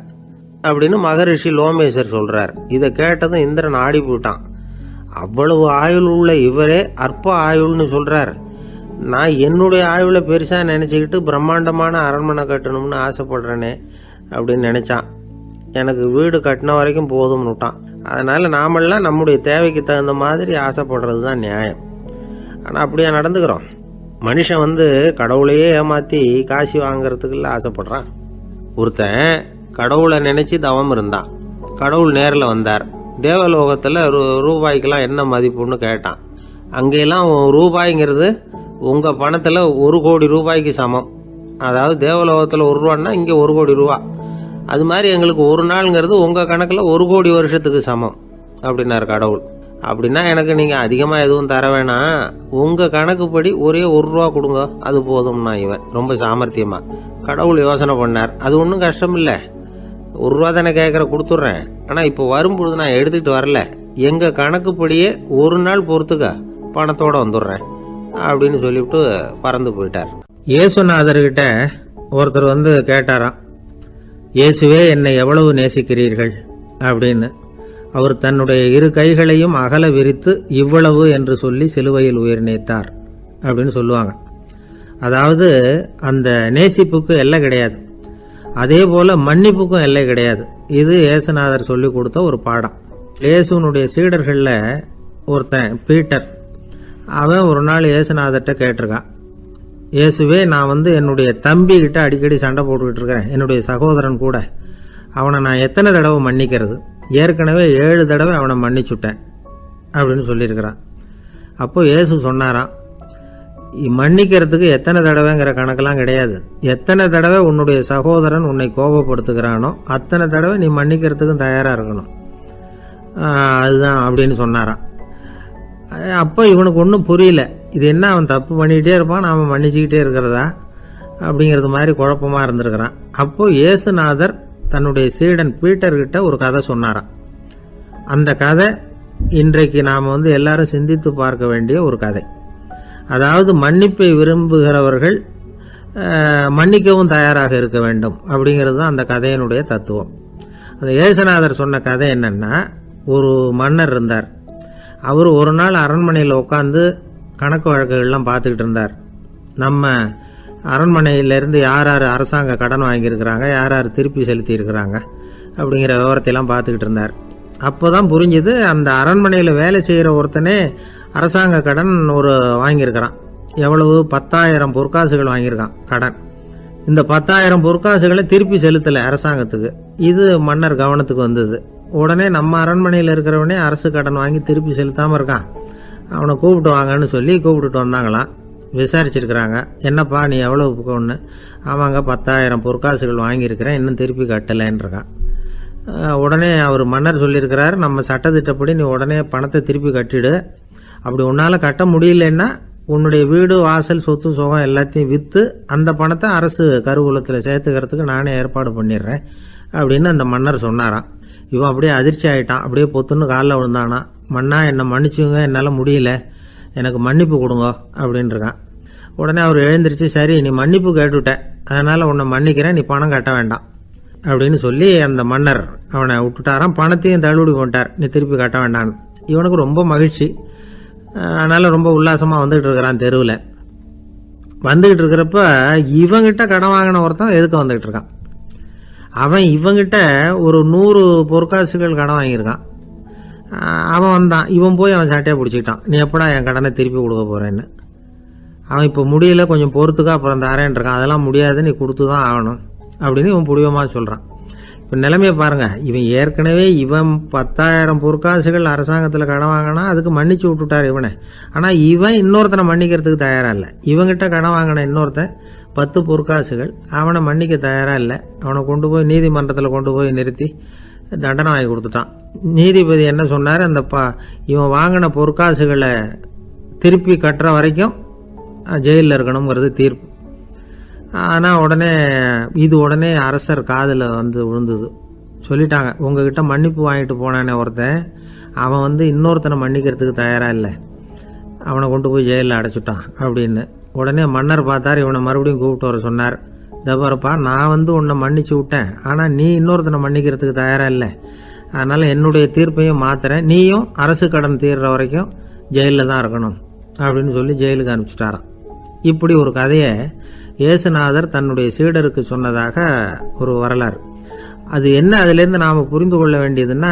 அப்படின்னு மகரிஷி லோமேசர் சொல்றார். இதை கேட்டதும் இந்திரன் ஆடி போயிட்டான். அவ்வளவு ஆயுள் உள்ள இவரே அற்ப ஆயுள்னு சொல்றார். நான் என்னுடைய ஆயுளை பெருசா நினைச்சுக்கிட்டு பிரம்மாண்டமான அரண்மனை கட்டணும்னு ஆசைப்படுறேனே அப்படின்னு நினைச்சான். எனக்கு வீடு கட்டின வரைக்கும் போதும்னு விட்டான். அதனால நாமெல்லாம் நம்முடைய தேவைக்கு தகுந்த மாதிரி ஆசைப்படுறது தான் நியாயம். ஆனால் அப்படியே நடந்துக்கிறோம். மனுஷன் கடவுளையே ஏமாற்றி காசு வாங்கிறதுக்குள்ள ஆசைப்படுறான். ஒருத்தன் கடவுளை நினைச்சு தவம் இருந்தான். கடவுள் நேரில் வந்தார். தேவலோகத்தில் ரூபாய்க்கெல்லாம் என்ன மதிப்புன்னு கேட்டான். அங்கெல்லாம் ரூபாய்ங்கிறது உங்கள் பணத்தில் 1 கோடி ரூபாய்க்கு சமம். அதாவது தேவலோகத்தில் 1 ரூபான்னா இங்கே 1 கோடி ரூபா. அது மாதிரி எங்களுக்கு ஒரு நாளுங்கிறது உங்கள் கணக்கில் 1 கோடி வருஷத்துக்கு சமம் அப்படின்னார் கடவுள். அப்படின்னா எனக்கு நீங்கள் அதிகமாக எதுவும் தர வேணாம், உங்கள் கணக்குப்படி ஒரே 1 ரூபா கொடுங்க, அது போதும்னா இவன் ரொம்ப சாமர்த்தியமாக. கடவுள் யோசனை பண்ணார். அது ஒன்றும் கஷ்டம் இல்லை, 1 ரூபா தானே கேட்குற, கொடுத்துட்றேன். ஆனால் இப்போ வரும்பொழுது நான் எடுத்துக்கிட்டு வரல, எங்கள் கணக்குப்படியே 1 நாள் பொறுத்துக்க பணத்தோடு வந்துடுறேன் அப்படின்னு சொல்லிவிட்டு பறந்து போயிட்டார். இயேசுநாதர்கிட்ட ஒருத்தர் கேட்டாராம், இயேசுவே என்னை எவ்வளவு நேசிக்கிறீர்கள் அப்படின்னு. அவர் தன்னுடைய 2 கைகளையும் அகல விரித்து இவ்வளவு என்று சொல்லி சிலுவையில் உயிர் நீத்தார் அப்படின்னு சொல்லுவாங்க. அதாவது அந்த நேசிப்புக்கு எல்லை கிடையாது, அதே போல மன்னிப்புக்கும் எல்லை கிடையாது. இது இயேசுநாதர் சொல்லி கொடுத்த ஒரு பாடம். இயேசுனுடைய சீடர்களில் ஒருத்தன் பீட்டர், அவன் ஒரு நாள் இயேசுநாதர்கிட்ட கேட்டிருக்கான், இயேசுவே, நான் என்னுடைய தம்பி கிட்ட அடிக்கடி சண்டை போட்டுக்கிட்டு இருக்கிறேன், என்னுடைய சகோதரன் கூட. அவனை நான் எத்தனை தடவை மன்னிக்கிறது? ஏற்கனவே 7 தடவை அவனை மன்னிச்சுட்டேன் அப்படின்னு சொல்லியிருக்கிறான். அப்போ இயேசு சொன்னாராம், மன்னிக்கிறதுக்கு எத்தனை தடவைங்கிற கணக்கெல்லாம் கிடையாது. எத்தனை தடவை உன்னுடைய சகோதரன் உன்னை கோபப்படுத்துகிறானோ அத்தனை தடவை நீ மன்னிக்கிறதுக்கும் தயாராக இருக்கணும். அதுதான் அப்படின்னு சொன்னாராம். அப்போ இவனுக்கு ஒன்றும் புரியல. இது என்ன, அவன் தப்பு பண்ணிக்கிட்டே இருப்பான், நாம் மன்னிச்சுக்கிட்டே இருக்கிறதா அப்படிங்கிறது மாதிரி குழப்பமாக இருந்திருக்கிறான். அப்போ இயேசுநாதர் தன்னுடைய சீடன் பீட்டர்கிட்ட ஒரு கதை சொன்னாராம். அந்த கதை இன்றைக்கு நாம் எல்லாரும் சிந்தித்து பார்க்க வேண்டிய ஒரு கதை. அதாவது மன்னிப்பை விரும்புகிறவர்கள் மன்னிக்கவும் தயாராக இருக்க வேண்டும் அப்படிங்கிறது தான் அந்த கதையினுடைய தத்துவம். அந்த இயேசுநாதர் சொன்ன கதை என்னன்னா, ஒரு மன்னர் இருந்தார். அவர் ஒரு நாள் அரண்மனையில் உட்காந்து கணக்கு வழக்குகள்லாம் பார்த்துக்கிட்டு இருந்தார். நம்ம அரண்மனையிலேருந்து யார் யார் அரசாங்க கடன் வாங்கியிருக்கிறாங்க, யார் யார் திருப்பி செலுத்தியிருக்கிறாங்க அப்படிங்கிற விவரத்தையெல்லாம் பார்த்துக்கிட்டு இருந்தார். அப்போ தான் புரிஞ்சுது, அந்த அரண்மனையில் வேலை செய்கிற ஒருத்தனே அரசாங்க கடன் வாங்கியிருக்கிறான். எவ்வளவு? 10,000 பொற்காசுகள் வாங்கியிருக்கான் கடன். இந்த 10,000 பொற்காசுகளை திருப்பி செலுத்தலை அரசாங்கத்துக்கு. இது மன்னர் கவனத்துக்கு வந்தது. உடனே நம்ம அரண்மனையில் இருக்கிறவனே அரசு கடன் வாங்கி திருப்பி செலுத்தாமல் இருக்கான், அவனை கூப்பிட்டு வாங்கன்னு சொல்லி கூப்பிட்டுட்டு வந்தாங்களாம். விசாரிச்சிருக்கிறாங்க, என்னப்பா நீ எவ்வளோ ஒன்று? ஆமாங்க, 10,000 பொற்காசுகள் வாங்கியிருக்கிறேன், இன்னும் திருப்பி கட்டலைன்றிருக்கான். உடனே அவர் மன்னர் சொல்லியிருக்கிறார், நம்ம சட்டத்திட்டப்படி நீ உடனே பணத்தை திருப்பி கட்டிடு. அப்படி உன்னால் கட்ட முடியலன்னா உன்னுடைய வீடு வாசல் சொத்து சுகம் எல்லாத்தையும் விற்று அந்த பணத்தை அரசு கருவூலத்தில் சேர்த்துக்கிறதுக்கு நானே ஏற்பாடு பண்ணிடுறேன் அப்படின்னு அந்த மன்னர் சொன்னாராம். இவன் அப்படியே அதிர்ச்சி ஆகிட்டான். அப்படியே பொத்துன்னு காலில் விழுந்தானா, மன்னா என்னை மன்னிச்சுங்க, என்னால் முடியல, எனக்கு மன்னிப்பு கொடுங்க அப்படின்ட்டுருக்கான். உடனே அவர் எழுந்திரிச்சு, சரி நீ மன்னிப்பு கேட்டுவிட்ட, அதனால் உன்னை மன்னிக்கிறேன், நீ பணம் கட்ட வேண்டாம் அப்படின்னு சொல்லி அந்த மன்னர் அவனை விட்டுட்டாராம். பணத்தையும் தள்ளுபடி போட்டார், நீ திருப்பி கட்ட வேண்டான்னு. இவனுக்கு ரொம்ப மகிழ்ச்சி. அதனால் ரொம்ப உல்லாசமாக வந்துகிட்டு இருக்கிறான். தெருவில் வந்துகிட்டு இருக்கிறப்ப இவங்கிட்ட கடன் வாங்கின ஒருத்தன் எதுக்கு வந்துகிட்டு இருக்கான். அவன் இவங்கிட்ட ஒரு 100 பொற்காசுகள் கடன் வாங்கியிருக்கான். அவன் வந்தான், இவன் போய் அவன் சாட்டையாக பிடிச்சிக்கிட்டான், நீ எப்படா என் கடனை திருப்பி கொடுக்க போகிறேன்னு. அவன் இப்போ முடியல, கொஞ்சம் பொறுத்துக்கா, அப்புறம் தரேன் இருக்கான். அதெல்லாம் முடியாது, நீ கொடுத்து தான் ஆகணும் அப்படின்னு இவன் புடிவமாக சொல்கிறான். இப்போ நிலைமையை பாருங்கள், இவன் ஏற்கனவே 10,000 பொற்காசுகள் அரசாங்கத்தில் கடன் வாங்கினா அதுக்கு மன்னிச்சு விட்டுட்டார் இவனை. ஆனால் இவன் இன்னொருத்தனை மன்னிக்கிறதுக்கு தயாராக இல்லை. இவங்கிட்ட கடன் வாங்கின இன்னொருத்தன் 10 பொற்காசுகள், அவனை மன்னிக்க தயாராக இல்லை. அவனை கொண்டு போய் நீதிமன்றத்தில் கொண்டு போய் நிறுத்தி தண்டனை வாங்கி கொடுத்துட்டான். நீதிபதி என்ன சொன்னார், அந்த இவன் வாங்கின பொற்காசுகளை திருப்பி கட்டுற வரைக்கும் ஜெயிலில் இருக்கணுங்கிறது தீர்ப்பு. ஆனால் உடனே அரசர் காதில் விழுந்தது. சொல்லிட்டாங்க, உங்ககிட்ட மன்னிப்பு வாங்கிட்டு போனானே ஒருத்தன், அவன் இன்னொருத்தனை மன்னிக்கிறதுக்கு தயாராக இல்லை, அவனை கொண்டு போய் ஜெயிலில் அடைச்சிட்டான் அப்படின்னு. உடனே மன்னர் பார்த்தார், இவனை மறுபடியும் கூப்பிட்டு வர சொன்னார். தபாரப்பா, நான் உன்னை மன்னிச்சு விட்டேன், ஆனால் நீ இன்னொருத்தனை மன்னிக்கிறதுக்கு தயாராக இல்லை, அதனால் என்னுடைய தீர்ப்பையும் மாத்துறேன், நீயும் அரசு கடன் தீர்ற வரைக்கும் ஜெயிலில் தான் இருக்கணும் அப்படின்னு சொல்லி ஜெயிலுக்கு அனுப்பிச்சிட்டாராம். இப்படி ஒரு கதையை இயேசுநாதர் தன்னுடைய சீடருக்கு சொன்னதாக ஒரு வரலாறு. அது என்ன, அதிலேருந்து நாம் புரிந்து கொள்ள வேண்டியதுன்னா,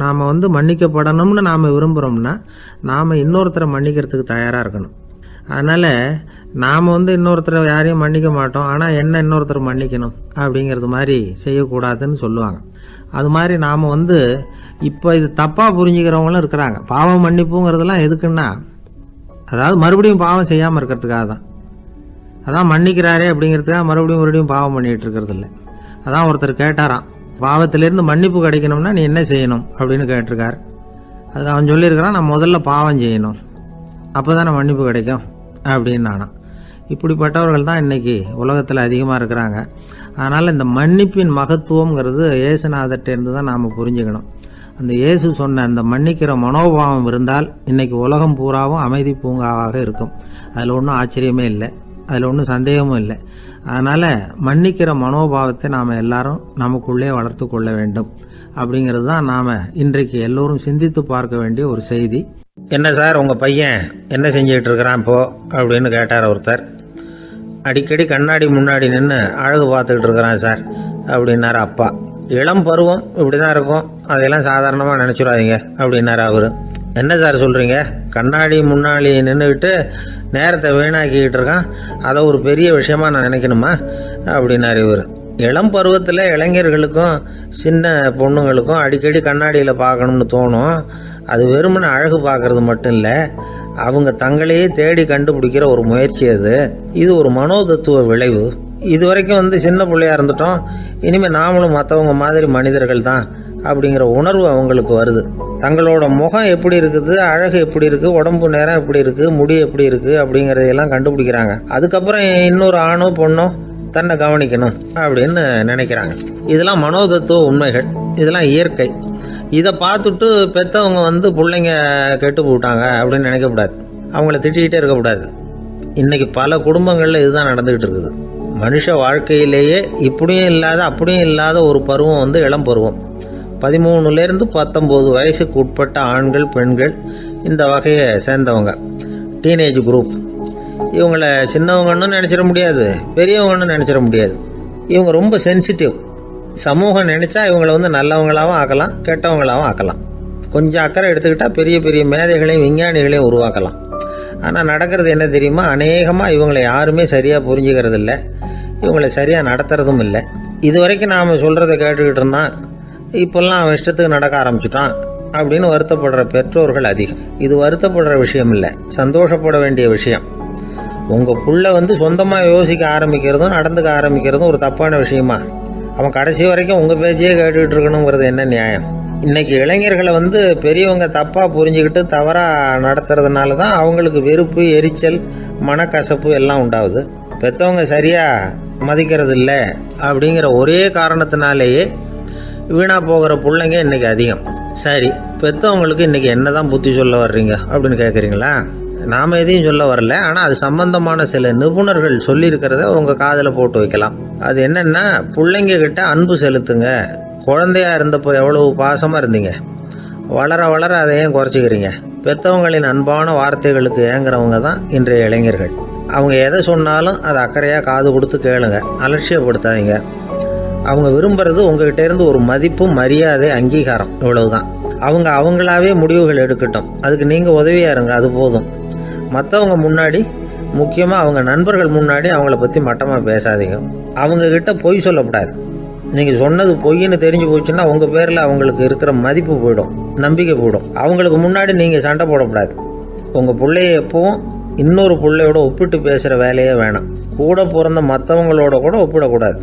நாம் மன்னிக்கப்படணும்னு நாம் விரும்புகிறோம்னா நாம் இன்னொருத்தரை மன்னிக்கிறதுக்கு தயாராக இருக்கணும். அதனால் நாம் இன்னொருத்தரை யாரையும் மன்னிக்க மாட்டோம், ஆனால் என்ன இன்னொருத்தர் மன்னிக்கணும் அப்படிங்கிறது மாதிரி செய்யக்கூடாதுன்னு சொல்லுவாங்க. அது மாதிரி நாம் இப்போ இது தப்பாக புரிஞ்சுக்கிறவங்களும் இருக்கிறாங்க. பாவம் மன்னிப்புங்கிறதுலாம் எதுக்குன்னா, அதாவது மறுபடியும் பாவம் செய்யாமல் இருக்கிறதுக்காக தான். அதான் மன்னிக்கிறாரே அப்படிங்கிறதுக்காக மறுபடியும் பாவம் பண்ணிகிட்டு இருக்கிறது இல்லை. அதான் ஒருத்தர் கேட்டாராம், பாவத்திலேருந்து மன்னிப்பு கிடைக்கணும்னா நீ என்ன செய்யணும் அப்படின்னு கேட்டிருக்கார். அதுக்கு அவன் சொல்லியிருக்கிறான், நான் முதல்ல பாவம் செய்யணும், அப்போ தானே மன்னிப்பு கிடைக்கும் அப்படின்னு நானாம். இப்படிப்பட்டவர்கள் தான் இன்றைக்கி உலகத்தில் அதிகமாக இருக்கிறாங்க. அதனால் இந்த மன்னிப்பின் மகத்துவங்கிறது இயேசுநாதர்கிட்டேருந்து தான் நாம் புரிஞ்சுக்கணும். அந்த இயேசு சொன்ன அந்த மன்னிக்கிற மனோபாவம் இருந்தால் இன்றைக்கி உலகம் பூராவும் அமைதி பூங்காவாக இருக்கும். அதில் ஒன்றும் ஆச்சரியமே இல்லை, அதில் ஒன்றும் சந்தேகமும் இல்லை. அதனால் மன்னிக்கிற மனோபாவத்தை நாம் எல்லாரும் நமக்குள்ளே வளர்த்து கொள்ள வேண்டும் அப்படிங்கிறது தான் நாம் இன்றைக்கு எல்லோரும் சிந்தித்து பார்க்க வேண்டிய ஒரு செய்தி. என்ன சார், உங்கள் பையன் என்ன செஞ்சுக்கிட்டு இருக்கிறான் இப்போ அப்படின்னு கேட்டார் ஒருத்தர். அடிக்கடி கண்ணாடி முன்னாடி நின்று அழகு பார்த்துக்கிட்டு இருக்கிறான் சார் அப்படின்னாரு அப்பா. இளம் பருவம் இப்படி தான் இருக்கும், அதையெல்லாம் சாதாரணமாக நினச்சிடாதீங்க அப்படின்னாரு அவர். என்ன சார் சொல்கிறீங்க? கண்ணாடி முன்னாடி நின்றுக்கிட்டு நேரத்தை வீணாக்கிக்கிட்டு இருக்கான், அதை ஒரு பெரிய விஷயமா நான் நினைக்கணுமா அப்படின்னார் இவர். இளம் பருவத்தில் இளைஞர்களுக்கும் சின்ன பொண்ணுங்களுக்கும் அடிக்கடி கண்ணாடியில் பார்க்கணும்னு தோணும். அது வெறுமனே அழகு பார்க்கறது மட்டும் இல்லை, அவங்க தங்களையே தேடி கண்டுபிடிக்கிற ஒரு முயற்சி அது. இது ஒரு மனோதத்துவ விளைவு. இது வரைக்கும் சின்ன பிள்ளையா இருந்துட்டோம், இனிமேல் நாமளும் மற்றவங்க மாதிரி மனிதர்கள் தான் அப்படிங்கிற உணர்வு அவங்களுக்கு வருது. தங்களோட முகம் எப்படி இருக்குது, அழகு எப்படி இருக்குது, உடம்பு நேரம் எப்படி இருக்குது, முடி எப்படி இருக்குது அப்படிங்கிறதையெல்லாம் கண்டுபிடிக்கிறாங்க. அதுக்கப்புறம் இன்னொரு ஆணோ பொண்ணோ தன்னை கவனிக்கணும் அப்படின்னு நினைக்கிறாங்க. இதெல்லாம் மனோதத்துவ உண்மைகள், இதெல்லாம் இயற்கை. இதை பார்த்துட்டு பெற்றவங்க பிள்ளைங்க கெட்டு போட்டாங்க அப்படின்னு நினைக்கக்கூடாது, அவங்கள திட்டிக்கிட்டே இருக்கக்கூடாது. இன்றைக்கி பல குடும்பங்களில் இதுதான் நடந்துக்கிட்டு இருக்குது. மனுஷ வாழ்க்கையிலேயே இப்படியும் இல்லாத அப்படியும் இல்லாத ஒரு பருவம் இளம் பருவம். 13லேருந்து 19 வயசுக்கு உட்பட்ட ஆண்கள் பெண்கள் இந்த வகையை சேர்ந்தவங்க, டீனேஜ் குரூப். இவங்கள சின்னவங்கன்னு நினச்சிட முடியாது, பெரியவங்கன்னு நினச்சிட முடியாது. இவங்க ரொம்ப சென்சிட்டிவ். சமூகம் நினச்சா இவங்களை நல்லவங்களாகவும் ஆக்கலாம், கெட்டவங்களாகவும் ஆக்கலாம். கொஞ்சம் அக்கறை எடுத்துக்கிட்டால் பெரிய பெரிய மேதைகளையும் விஞ்ஞானிகளையும் உருவாக்கலாம். ஆனால் நடக்கிறது என்ன தெரியுமா? அநேகமாக இவங்களை யாருமே சரியாக புரிஞ்சுக்கிறது இல்லை, இவங்களை சரியாக நடத்துறதும் இல்லை. இது வரைக்கும் நாம் சொல்கிறத கேட்டுக்கிட்டு இருந்தான், இப்போல்லாம் அவன் இஷ்டத்துக்கு நடக்க ஆரம்பிச்சுட்டான் அப்படின்னு வருத்தப்படுற பெற்றோர்கள் அதிகம். இது வருத்தப்படுற விஷயம் இல்லை, சந்தோஷப்பட வேண்டிய விஷயம். உங்கள் புள்ள சொந்தமாக யோசிக்க ஆரம்பிக்கிறதும் நடந்துக்க ஆரம்பிக்கிறதும் ஒரு தப்பான விஷயமா? அவன் கடைசி வரைக்கும் உங்கள் பேச்சையே கேட்டுக்கிட்டு இருக்கணுங்கிறது என்ன நியாயம்? இன்றைக்கி இளைஞர்களை பெரியவங்க தப்பாக புரிஞ்சுக்கிட்டு தவறாக நடத்துறதுனால தான் அவங்களுக்கு வெறுப்பு, எரிச்சல், மனக்கசப்பு எல்லாம் உண்டாகுது. பெற்றவங்க சரியாக மதிக்கிறது இல்லை அப்படிங்கிற ஒரே காரணத்தினாலேயே வீணாக போகிற பிள்ளைங்க இன்றைக்கி அதிகம். சரி, பெற்றவங்களுக்கு இன்றைக்கி என்ன தான் புத்தி சொல்ல வர்றீங்க அப்படின்னு கேட்குறீங்களா? நாம் எதையும் சொல்ல வரல, ஆனால் அது சம்பந்தமான சில நிபுணர்கள் சொல்லியிருக்கிறத உங்கள் காதில் போட்டு வைக்கலாம். அது என்னென்னா, பிள்ளைங்க கிட்ட அன்பு செலுத்துங்க. குழந்தையா இருந்தப்போ எவ்வளவு பாசமாக இருந்தீங்க, வளர வளர அதை ஏன் குறைச்சிக்கிறீங்க? பெற்றவங்களின் அன்பான வார்த்தைகளுக்கு ஏங்குறவங்க தான் இன்றைய இளைஞர்கள். அவங்க எதை சொன்னாலும் அதை அக்கறையாக காது கொடுத்து கேளுங்க, அலட்சியப்படுத்தாதீங்க. அவங்க விரும்புறது உங்ககிட்ட இருந்து ஒரு மதிப்பு, மரியாதை, அங்கீகாரம், இவ்வளவுதான். அவங்க அவங்களாவே முடிவுகள் எடுக்கட்டும், அதுக்கு நீங்கள் உதவியாக இருங்க, அது போதும். மற்றவங்க முன்னாடி, முக்கியமாக அவங்க நண்பர்கள் முன்னாடி அவங்கள பற்றி மட்டமாக பேசாதீங்க. அவங்கக்கிட்ட பொய் சொல்லக்கூடாது. நீங்கள் சொன்னது பொய்ன்னு தெரிஞ்சு போச்சுன்னா உங்கள் பேரில் அவங்களுக்கு இருக்கிற மதிப்பு போயிடும், நம்பிக்கை போயிடும். அவங்களுக்கு முன்னாடி நீங்கள் சண்டை போடக்கூடாது. உங்கள் பிள்ளைய எப்பவும் இன்னொரு பிள்ளையோட ஒப்பிட்டு பேசுகிற வேலையே வேணாம். கூட பிறந்த மற்றவங்களோட கூட ஒப்பிடக்கூடாது.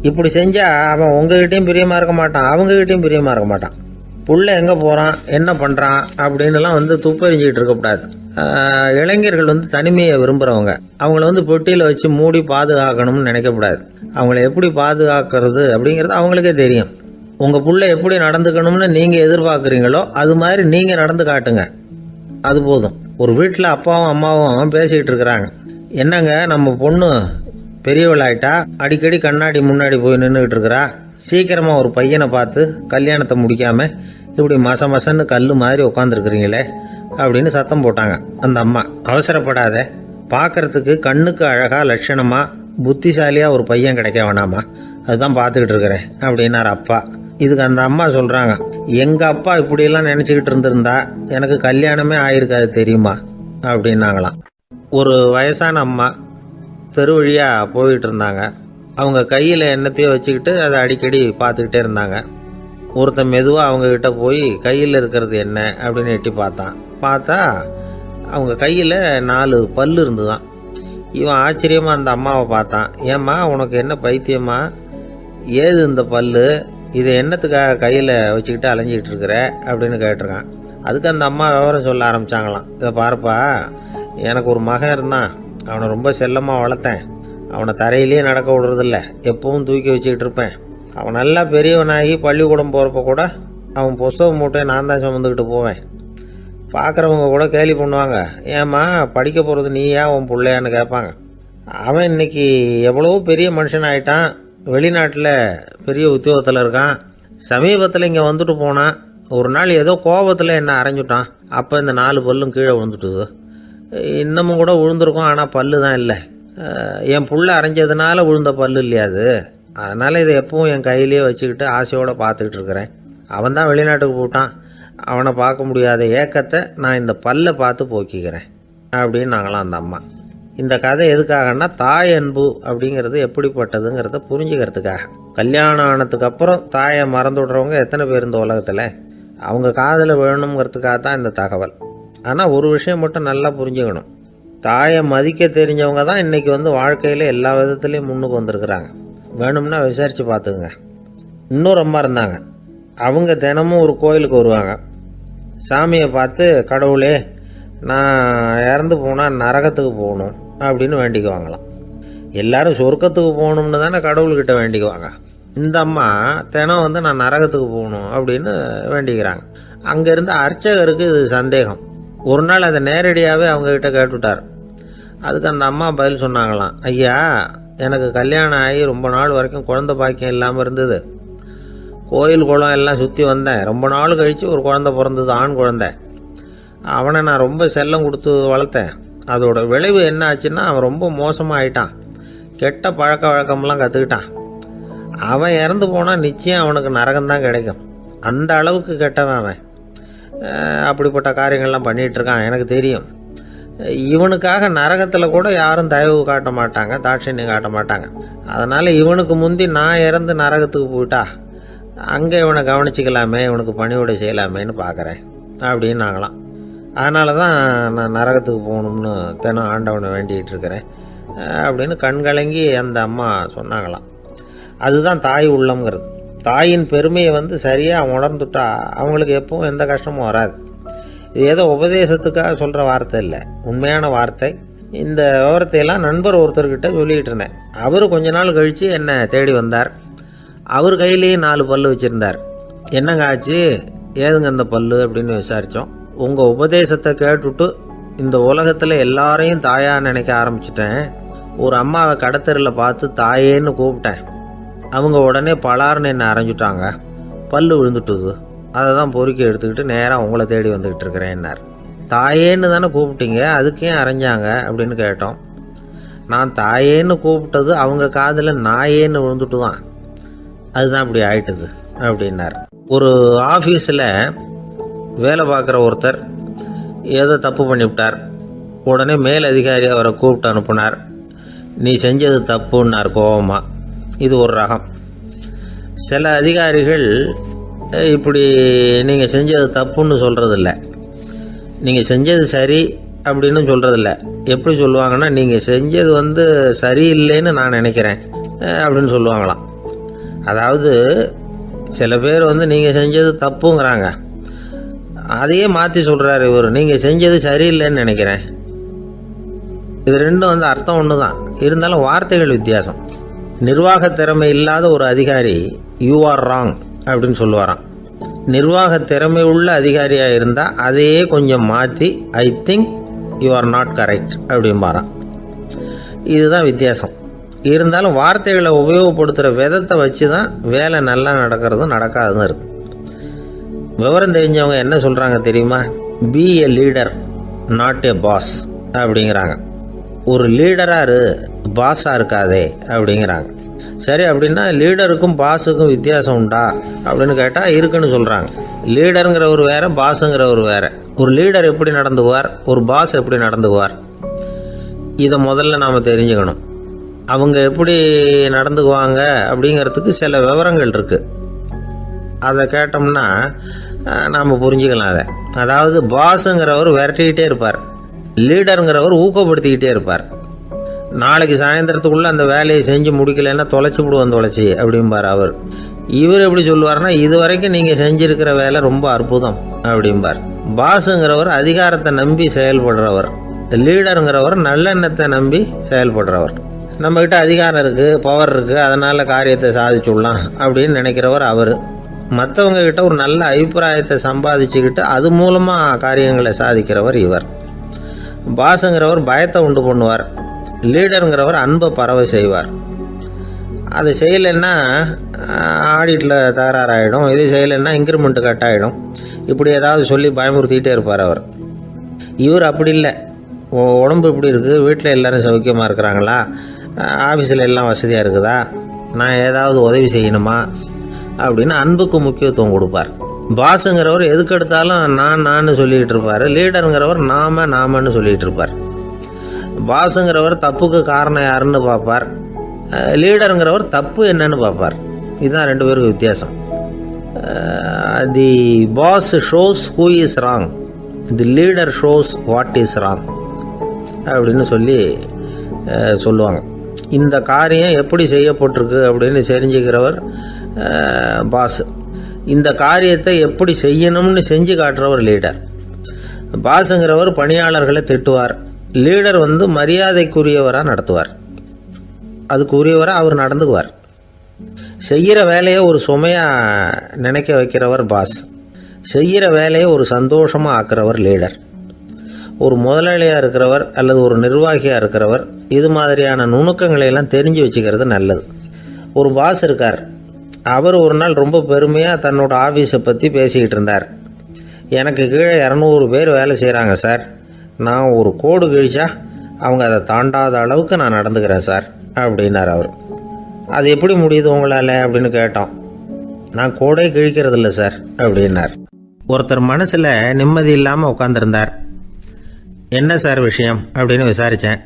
இப்படி செஞ்சால் அவன் உங்ககிட்டையும் பிரியமாக இருக்க மாட்டான், அவங்ககிட்டையும் பிரியமாக இருக்க மாட்டான். புள்ள எங்கே போகிறான், என்ன பண்ணுறான் அப்படின்னுலாம் துப்பறிஞ்சிக்கிட்டு இருக்கக்கூடாது. இளைஞர்கள் தனிமையை விரும்புகிறவங்க. அவங்கள பெட்டியில் வச்சு மூடி பாதுகாக்கணும்னு நினைக்கக்கூடாது. அவங்கள எப்படி பாதுகாக்கிறது அப்படிங்கிறது அவங்களுக்கே தெரியும். உங்கள் புள்ள எப்படி நடந்துக்கணும்னு நீங்கள் எதிர்பார்க்குறீங்களோ அது மாதிரி நீங்கள் நடந்து காட்டுங்க, அது போதும். ஒரு வீட்டில் அப்பாவும் அம்மாவும் பேசிக்கிட்டு இருக்கிறாங்க. என்னங்க, நம்ம பொண்ணு பெரியவளாயிட்டா, அடிக்கடி கண்ணாடி முன்னாடி போய் நின்றுக்கிட்டு இருக்கிறா, சீக்கிரமாக ஒரு பையனை பார்த்து கல்யாணத்தை முடிக்காமல் இப்படி மசன்னு கல் மாதிரி உட்காந்துருக்குறீங்களே அப்படின்னு சத்தம் போட்டாங்க அந்த அம்மா. அவசரப்படாத, பார்க்கறதுக்கு கண்ணுக்கு அழகா லட்சணமாக புத்திசாலியாக ஒரு பையன் கிடைக்க வேணாமா, அதுதான் பார்த்துக்கிட்டு இருக்கிறேன் அப்படின்னார் அப்பா. இதுக்கு அந்த அம்மா சொல்கிறாங்க, எங்கள் அப்பா இப்படியெல்லாம் நினச்சிக்கிட்டு இருந்திருந்தா எனக்கு கல்யாணமே ஆயிருக்காது தெரியுமா அப்படின்னாங்களாம். ஒரு வயசான அம்மா தெரு வழியாக போயிட்டு இருந்தாங்க. அவங்க கையில் எண்ணத்தையோ வச்சுக்கிட்டு அதை அடிக்கடி பார்த்துக்கிட்டே இருந்தாங்க. ஒருத்தன் மெதுவாக அவங்கக்கிட்ட போய் கையில் இருக்கிறது என்ன அப்படின்னு எட்டி பார்த்தா அவங்க கையில் 4 பல் இருந்துதான். இவன் ஆச்சரியமாக அந்த அம்மாவை பார்த்தான். ஏம்மா, உனக்கு என்ன பைத்தியமா, ஏது இந்த பல், இதை என்னத்துக்காக கையில் வச்சுக்கிட்டு அலைஞ்சிக்கிட்டு இருக்கிற அப்படின்னு கேட்டிருக்கான். அதுக்கு அந்த அம்மா விவரம் சொல்ல ஆரம்பித்தாங்களாம். இதை பாருப்பா, எனக்கு ஒரு மகன் இருந்தான், அவனை ரொம்ப செல்லமாக வளர்த்தேன். அவனை தரையிலேயே நடக்க விடுறதில்ல, எப்பவும் தூக்கி வச்சுக்கிட்டு இருப்பேன். அவன் நல்லா பெரியவனாகி பள்ளிக்கூடம் போகிறப்ப கூட அவன் புஸ்தக மூட்டையை நான் தான் சுமந்துக்கிட்டு போவேன். பார்க்குறவங்க கூட கேலி பண்ணுவாங்க, ஏம்மா படிக்க போகிறது நீயா உன் பிள்ளையான்னு கேட்பாங்க. அவன் இன்னைக்கு எவ்வளவோ பெரிய மனுஷன் ஆகிட்டான், வெளிநாட்டில் பெரிய உத்தியோகத்தில் இருக்கான். சமீபத்தில் இங்கே வந்துட்டு போனான். ஒரு நாள் ஏதோ கோபத்தில் என்ன அரைஞ்சுட்டான். அப்போ இந்த 4 பல்லும் கீழே விழுந்துட்டுது. இன்னமும் கூட விழுந்திருக்கும், ஆனால் பல்லு தான் இல்லை. என் புள்ள அரைஞ்சதுனால விழுந்த பல்லு இல்லையா அது, அதனால் இதை எப்பவும் என் கையிலேயே வச்சுக்கிட்டு ஆசையோடு பார்த்துக்கிட்டு இருக்கிறேன். அவன் தான் வெளிநாட்டுக்கு போட்டான், அவனை பார்க்க முடியாத ஏக்கத்தை நான் இந்த பல்லை பார்த்து போக்கிக்கிறேன் அப்படின்னு நாங்களாம் அந்த அம்மா. இந்த கதை எதுக்காகன்னா, தாய் அன்பு அப்படிங்கிறது எப்படிப்பட்டதுங்கிறத புரிஞ்சுக்கிறதுக்காக. கல்யாணம் ஆனதுக்கு அப்புறம் தாயை மறந்து விடுறவங்க எத்தனை பேர் இந்த உலகத்தில்? அவங்க காதில் வேணுங்கிறதுக்காக தான் இந்த தகவல். ஆனால் ஒரு விஷயம் மட்டும் நல்லா புரிஞ்சுக்கணும், தாயை மதிக்க தெரிஞ்சவங்க தான் இன்றைக்கி வாழ்க்கையில் எல்லா விதத்துலேயும் முன்னுக்கு வந்திருக்கிறாங்க. வேணும்னா விசாரித்து பார்த்துக்குங்க. இன்னொரு அம்மா இருந்தாங்க, அவங்க தினமும் ஒரு கோயிலுக்கு வருவாங்க. சாமியை பார்த்து, கடவுளே நான் இறந்து போனால் நரகத்துக்கு போகணும் அப்படின்னு வேண்டிக்குவாங்களாம். எல்லோரும் சொர்க்கத்துக்கு போகணும்னு தானே கடவுள்கிட்ட வேண்டிக்குவாங்க. இந்த அம்மா தினம் நான் நரகத்துக்கு போகணும் அப்படின்னு வேண்டிக்கிறாங்க. அங்கேருந்து அர்ச்சகருக்கு இது சந்தேகம். ஒரு நாள் அதை நேரடியாகவே அவங்கக்கிட்ட கேட்டுவிட்டார். அதுக்கு அந்த அம்மா பதில் சொன்னாங்களாம், ஐயா, எனக்கு கல்யாணம் ஆகி ரொம்ப நாள் வரைக்கும் குழந்தை பாக்கியம் இல்லாமல் இருந்தது. கோயில் குளம் எல்லாம் சுற்றி வந்தேன். ரொம்ப நாள் கழித்து ஒரு குழந்தை பிறந்தது, ஆண் குழந்தை. அவனை நான் ரொம்ப செல்லம் கொடுத்து வளர்த்தேன். அதோட விளைவு என்ன ஆச்சுன்னா, அவன் ரொம்ப மோசமாக ஆயிட்டான். கெட்ட பழக்க வழக்கம்லாம் கற்றுக்கிட்டான். அவன் இறந்து போனால் நிச்சயம் அவனுக்கு நரகம்தான் கிடைக்கும். அந்த அளவுக்கு கெட்டவன் அவன். அப்படிப்பட்ட காரியங்கள்லாம் பண்ணிகிட்ருக்கான், எனக்கு தெரியும். இவனுக்காக நரகத்தில் கூட யாரும் தயவு காட்ட மாட்டாங்க, தாட்சண்யம் காட்ட மாட்டாங்க. அதனால் இவனுக்கு முந்தி நான் இறந்து நரகத்துக்கு போயிட்டா அங்கே இவனை கவனிச்சிக்கலாமே, இவனுக்கு பணிவிடை செய்யலாமேன்னு பார்க்குறேன் அப்படின்னு நாங்களாம். அதனால தான் நான் நரகத்துக்கு போகணும்னு தினம் ஆண்டவனை வேண்டிகிட்டு இருக்கிறேன் அப்படின்னு கண்கலங்கி அந்த அம்மா சொன்னாங்களாம். அதுதான் தாய் உள்ளம்ங்கிறது. தாயின் பெருமையை சரியாக உணர்ந்துட்டா அவங்களுக்கு எப்பவும் எந்த கஷ்டமும் வராது. இது ஏதோ உபதேசத்துக்காக சொல்கிற வார்த்தை இல்லை, உண்மையான வார்த்தை. இந்த விவரத்தையெல்லாம் நண்பர் ஒருத்தர்கிட்ட சொல்லிகிட்டு இருந்தேன். அவர் கொஞ்ச நாள் கழித்து என்னை தேடி வந்தார். அவர் கையிலேயே 4 பல்லு வச்சுருந்தார். என்னங்க ஆச்சு, ஏதுங்க அந்த பல்லு அப்படின்னு விசாரித்தோம். உங்கள் உபதேசத்தை கேட்டுவிட்டு இந்த உலகத்தில் எல்லாரையும் தாயாக நினைக்க ஆரம்பிச்சிட்டேன். ஒரு அம்மாவை கடத்தரில் பார்த்து தாயேன்னு கூப்பிட்டேன். அவங்க உடனே பலார்னு என்னை அரைஞ்சிட்டாங்க. பல்லு விழுந்துட்டுது. அதை தான் பொறுக்கி எடுத்துக்கிட்டு நேராக உங்களை தேடி வந்துக்கிட்டு இருக்கிறேன்னார். தாயேன்னு தானே கூப்பிட்டீங்க, அதுக்கே அரைஞ்சாங்க அப்படின்னு கேட்டோம். நான் தாயேன்னு கூப்பிட்டது அவங்க காதில் நாயேன்னு விழுந்துட்டு தான், அதுதான் இப்படி ஆயிட்டுது அப்படின்னார். ஒரு ஆஃபீஸில் வேலை பார்க்குற ஒருத்தர் ஏதோ தப்பு பண்ணிவிட்டார். உடனே மேல் அதிகாரி அவரை கூப்பிட்டு அனுப்புனார். நீ செஞ்சது தப்புன்னார் கோபமாக. இது ஒரு ரகம். சில அதிகாரிகள் இப்படி நீங்கள் செஞ்சது தப்புன்னு சொல்கிறதில்ல, நீங்கள் செஞ்சது சரி அப்படின்னு சொல்கிறதில்ல. எப்படி சொல்லுவாங்கன்னா, நீங்கள் செஞ்சது சரியில்லைன்னு நான் நினைக்கிறேன் அப்படின்னு சொல்லுவாங்களாம். அதாவது சில பேர் நீங்கள் செஞ்சது தப்புங்கிறாங்க, அதையே மாற்றி சொல்கிறாரு இவர், நீங்கள் செஞ்சது சரியில்லைன்னு நினைக்கிறேன். இது ரெண்டும் அர்த்தம் ஒன்று தான், இருந்தாலும் வார்த்தைகள் வித்தியாசம். நிர்வாக திறமை இல்லாத ஒரு அதிகாரி யூ ஆர் ராங் அப்படின்னு சொல்லுவாராம். நிர்வாக திறமை உள்ள அதிகாரியாக இருந்தால் அதையே கொஞ்சம் மாற்றி I think you are not correct அப்படிம்பாரான். இதுதான் வித்தியாசம். இருந்தாலும் வார்த்தைகளை உபயோகப்படுத்துகிற விதத்தை வச்சு தான் வேலை நல்லா நடக்கிறதும் நடக்காததும் இருக்குது. விவரம் தெரிஞ்சவங்க என்ன சொல்கிறாங்க தெரியுமா? Be a leader not a boss அப்படிங்கிறாங்க. ஒரு லீடராக பாஸாக இருக்காதே அப்படிங்கிறாங்க. சரி, அப்படின்னா லீடருக்கும் பாஸுக்கும் வித்தியாசம் உண்டா அப்படின்னு கேட்டால் இருக்குன்னு சொல்கிறாங்க. லீடருங்கிறவர் வேறு, பாஸுங்கிறவர் வேறு. ஒரு லீடர் எப்படி நடந்துக்குவார், ஒரு பாஸ் எப்படி நடந்துக்குவார், இதை முதல்ல நாம் தெரிஞ்சுக்கணும். அவங்க எப்படி நடந்துக்குவாங்க அப்படிங்கிறதுக்கு சில விவரங்கள் இருக்குது. அதை கேட்டோம்னா நாம் புரிஞ்சுக்கலாம் அதை. அதாவது பாஸுங்கிறவர் விரட்டிக்கிட்டே இருப்பார், லீடருங்கிறவர் ஊக்கப்படுத்திக்கிட்டே இருப்பார். நாளைக்கு சாயந்தரத்துக்குள்ளே அந்த வேலையை செஞ்சு முடிக்கலைன்னா தொலைச்சி விடுவோம் தொலைச்சி அப்படிம்பார் அவர். இவர் எப்படி சொல்லுவார்னா, இது வரைக்கும் நீங்கள் செஞ்சுருக்கிற வேலை ரொம்ப அற்புதம் அப்படிம்பார். பாஸுங்கிறவர் அதிகாரத்தை நம்பி செயல்படுறவர், லீடருங்கிறவர் நல்லெண்ணத்தை நம்பி செயல்படுறவர். நம்மக்கிட்ட அதிகாரம் இருக்குது, பவர் இருக்குது, அதனால் காரியத்தை சாதிச்சுடலாம் அப்படின்னு நினைக்கிறவர் அவர். மற்றவங்கக்கிட்ட ஒரு நல்ல அபிப்பிராயத்தை சம்பாதிச்சுக்கிட்டு அது மூலமாக காரியங்களை சாதிக்கிறவர் இவர். பாஸுங்கிறவர் பயத்தை உண்டு பண்ணுவார், லீடருங்கிறவர் அன்பை பரவ செய்வார். அதை செய்யலைன்னா ஆடிட்டில் தகராறாயிடும், இது செய்யலைன்னா இன்க்ரிமெண்ட்டு கட் ஆகிடும், இப்படி ஏதாவது சொல்லி பயமுறுத்திக்கிட்டே இருப்பார் அவர். இவர் அப்படி இல்லை. உடம்பு இப்படி இருக்குது, வீட்டில் எல்லோரும் சௌக்கியமாக இருக்கிறாங்களா, ஆஃபீஸில் எல்லாம் வசதியாக இருக்குதா, நான் ஏதாவது உதவி செய்யணுமா அப்படின்னு அன்புக்கு முக்கியத்துவம் கொடுப்பார். பாஸுங்கிறவர் எதுக்கு எடுத்தாலும் நான் சொல்லிகிட்டு இருப்பார், லீடருங்கிறவர் நாமன்னு சொல்லிகிட்டு இருப்பார். பாஸுங்கிறவர் தப்புக்கு காரணம் யாருன்னு பார்ப்பார், லீடருங்கிறவர் தப்பு என்னன்னு பார்ப்பார். இதுதான் ரெண்டு பேருக்கு வித்தியாசம். The boss shows who is wrong, the leader shows what is wrong அப்படின்னு சொல்லுவாங்க. இந்த காரியம் எப்படி செய்யப்பட்டிருக்கு அப்படின்னு தெரிஞ்சுக்கிறவர் பாஸ். இந்த காரியத்தை எப்படி செய்யணும்னு செஞ்சு காட்டுறவர் லீடர். பாஸுங்கிறவர் பணியாளர்களை திட்டுவார், லீடர் மரியாதைக்குரியவராக நடத்துவார், அதுக்குரியவராக அவர் நடந்துக்குவார். செய்கிற வேலையை ஒரு சுமையாக நினைக்க வைக்கிறவர் பாஸ், செய்கிற வேலையை ஒரு சந்தோஷமாக ஆக்குறவர் லீடர். ஒரு முதலாளியாக இருக்கிறவர் அல்லது ஒரு நிர்வாகியாக இருக்கிறவர் இது மாதிரியான நுணுக்கங்களை எல்லாம் தெரிஞ்சு வச்சுக்கிறது நல்லது. ஒரு பாஸ் இருக்கார், அவர் ஒரு நாள் ரொம்ப பெருமையாக தன்னோட ஆஃபீஸை பற்றி பேசிக்கிட்டு இருந்தார். எனக்கு கீழே 200 பேர் வேலை செய்கிறாங்க சார், நான் ஒரு கோடு கிழிச்சா அவங்க அதை தாண்டாத அளவுக்கு நான் நடந்துக்கிறேன் சார் அப்படின்னார் அவர். அது எப்படி முடியுது உங்களால் அப்படின்னு கேட்டோம். நான் கோடே கிழிக்கிறதில்ல சார் அப்படின்னார். ஒருத்தர் மனசில் நிம்மதி இல்லாமல் உட்காந்துருந்தார். என்ன சார் விஷயம் அப்படின்னு விசாரித்தேன்.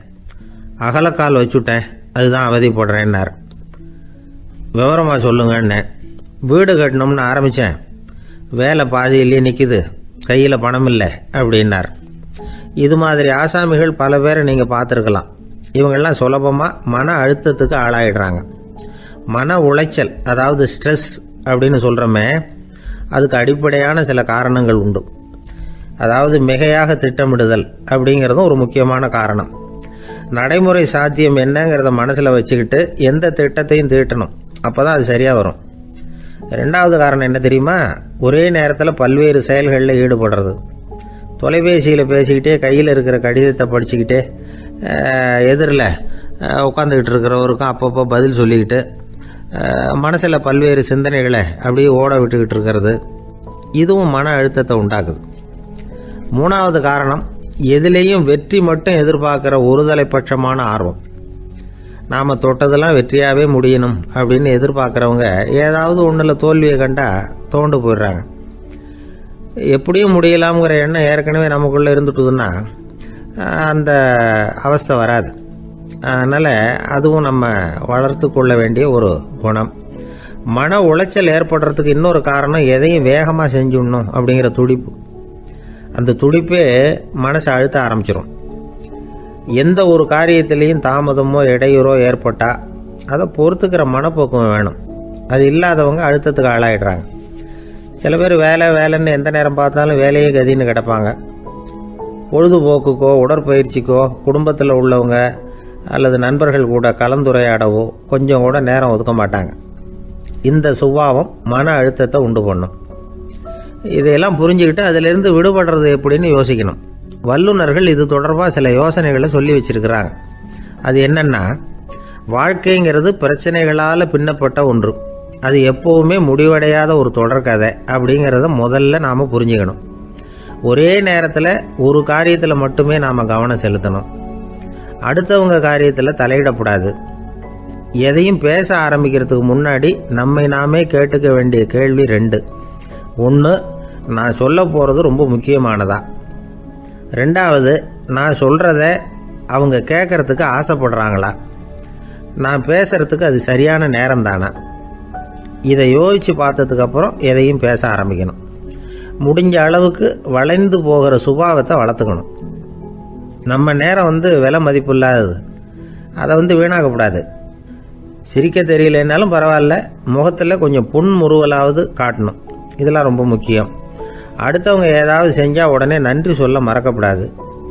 அகலக்கால் வச்சுட்டேன், அதுதான் அவதிப்படுறேன்னார். விவரமாக சொல்லுங்கன்னு. வீடு கட்டணும்னு ஆரம்பித்தேன், வேலை பாதியிலேயே நிற்கிது, கையில் பணம் இல்லை அப்படின்னார். இது மாதிரி ஆசாமிகள் பல பேரை நீங்கள் பார்த்துருக்கலாம். இவங்கெல்லாம் சுலபமாக மன அழுத்தத்துக்கு ஆளாயிடுறாங்க. மன உளைச்சல், அதாவது ஸ்ட்ரெஸ் அப்படின்னு சொல்கிறோமே, அதுக்கு அடிப்படையான சில காரணங்கள் உண்டு. அதாவது மிகையாக திட்டமிடுதல் அப்படிங்கிறதும் ஒரு முக்கியமான காரணம். நடைமுறை சாத்தியம் என்னங்கிறத மனசில் வச்சுக்கிட்டு எந்த திட்டத்தையும் தீட்டணும், அப்போ தான் அது சரியாக வரும். ரெண்டாவது காரணம் என்ன தெரியுமா? ஒரே நேரத்தில் பல்வேறு செயல்களில் ஈடுபடுறது. தொலைபேசியில் பேசிக்கிட்டே கையில் இருக்கிற கடிதத்தை படிச்சுக்கிட்டே எதிரில் உட்காந்துக்கிட்டு இருக்கிறவருக்கும் அப்பப்போ பதில் சொல்லிக்கிட்டு மனசில் பல்வேறு சிந்தனைகளை அப்படியே ஓட விட்டுக்கிட்டு இருக்கிறது, இதுவும் மன அழுத்தத்தை உண்டாக்குது. மூணாவது காரணம், எதிலேயும் வெற்றி மட்டும் எதிர்பார்க்குற ஒருதலைப்பட்சமான ஆர்வம். நாம் தொட்டதெல்லாம் வெற்றியாகவே முடியணும் அப்படின்னு எதிர்பார்க்குறவங்க ஏதாவது ஒன்றில் தோல்வியை கண்டால் தோண்டு போயிடுறாங்க. எப்படியும் முடியலாம்ங்கிற எண்ணம் ஏற்கனவே நமக்குள்ளே இருந்துட்டுதுன்னா அந்த அவஸ்தை வராது. அதனால் அதுவும் நம்ம வளர்த்து கொள்ள வேண்டிய ஒரு குணம். மன உளைச்சல் ஏற்படுறதுக்கு இன்னொரு காரணம், எதையும் வேகமாக செஞ்சுடணும் அப்படிங்கிற துடிப்பு. அந்த துடிப்பே மனசை அழுத்த ஆரம்பிச்சிடும். எந்த ஒரு காரியத்திலையும் தாமதமோ இடையூறோ ஏற்பட்டால் அதை பொறுத்துக்கிற மனப்போக்கம் வேணும். அது இல்லாதவங்க அழுத்தத்துக்கு ஆளாயிடுறாங்க. சில பேர் வேலைன்னு எந்த நேரம் பார்த்தாலும் வேலையே கதின்னு கிடப்பாங்க. பொழுதுபோக்குக்கோ உடற்பயிற்சிக்கோ குடும்பத்தில் உள்ளவங்க அல்லது நண்பர்கள் கூட கலந்துரையாடவோ கொஞ்சம் கூட நேரம் ஒதுக்க மாட்டாங்க. இந்த சுபாவம் மன அழுத்தத்தை உண்டு பண்ணும். இதையெல்லாம் புரிஞ்சுக்கிட்டு அதிலிருந்து விடுபடுறது எப்படின்னு யோசிக்கணும். வல்லுநர்கள் இது தொடர்பாக சில யோசனைகளை சொல்லி வச்சிருக்கிறாங்க. அது என்னன்னா, வாழ்க்கைங்கிறது பிரச்சனைகளால் பின்னப்பட்ட ஒன்று, அது எப்போவுமே முடிவடையாத ஒரு தொடர்கதை அப்படிங்கிறத முதல்ல நாம் புரிஞ்சுக்கணும். ஒரே நேரத்தில் ஒரு காரியத்தில் மட்டுமே நாம் கவனம் செலுத்தணும். அடுத்தவங்க காரியத்தில் தலையிடக்கூடாது. எதையும் பேச ஆரம்பிக்கிறதுக்கு முன்னாடி நம்மை நாமே கேட்டுக்க வேண்டிய கேள்வி 2. 1, நான் சொல்ல போகிறது ரொம்ப முக்கியமானதா? 2வது, நான் சொல்கிறத அவங்க கேட்குறதுக்கு ஆசைப்படுறாங்களா? நான் பேசுகிறதுக்கு அது சரியான நேரம் தானா? இதை யோசித்து பார்த்ததுக்கப்புறம் எதையும் பேச ஆரம்பிக்கணும். முடிஞ்ச அளவுக்கு வளைந்து போகிற சுபாவத்தை வளர்த்துக்கணும். நம்ம நேரம் விலை மதிப்பு இல்லாதது, அதை வீணாக்கக்கூடாது. சிரிக்க தெரியலனாலும் பரவாயில்ல, முகத்தில் கொஞ்சம் புன்முறுவலாவது காட்டணும். இதெல்லாம் ரொம்ப முக்கியம். அடுத்தவங்க ஏதாவது செஞ்சால் உடனே நன்றி சொல்ல மறக்கக்கூடாது.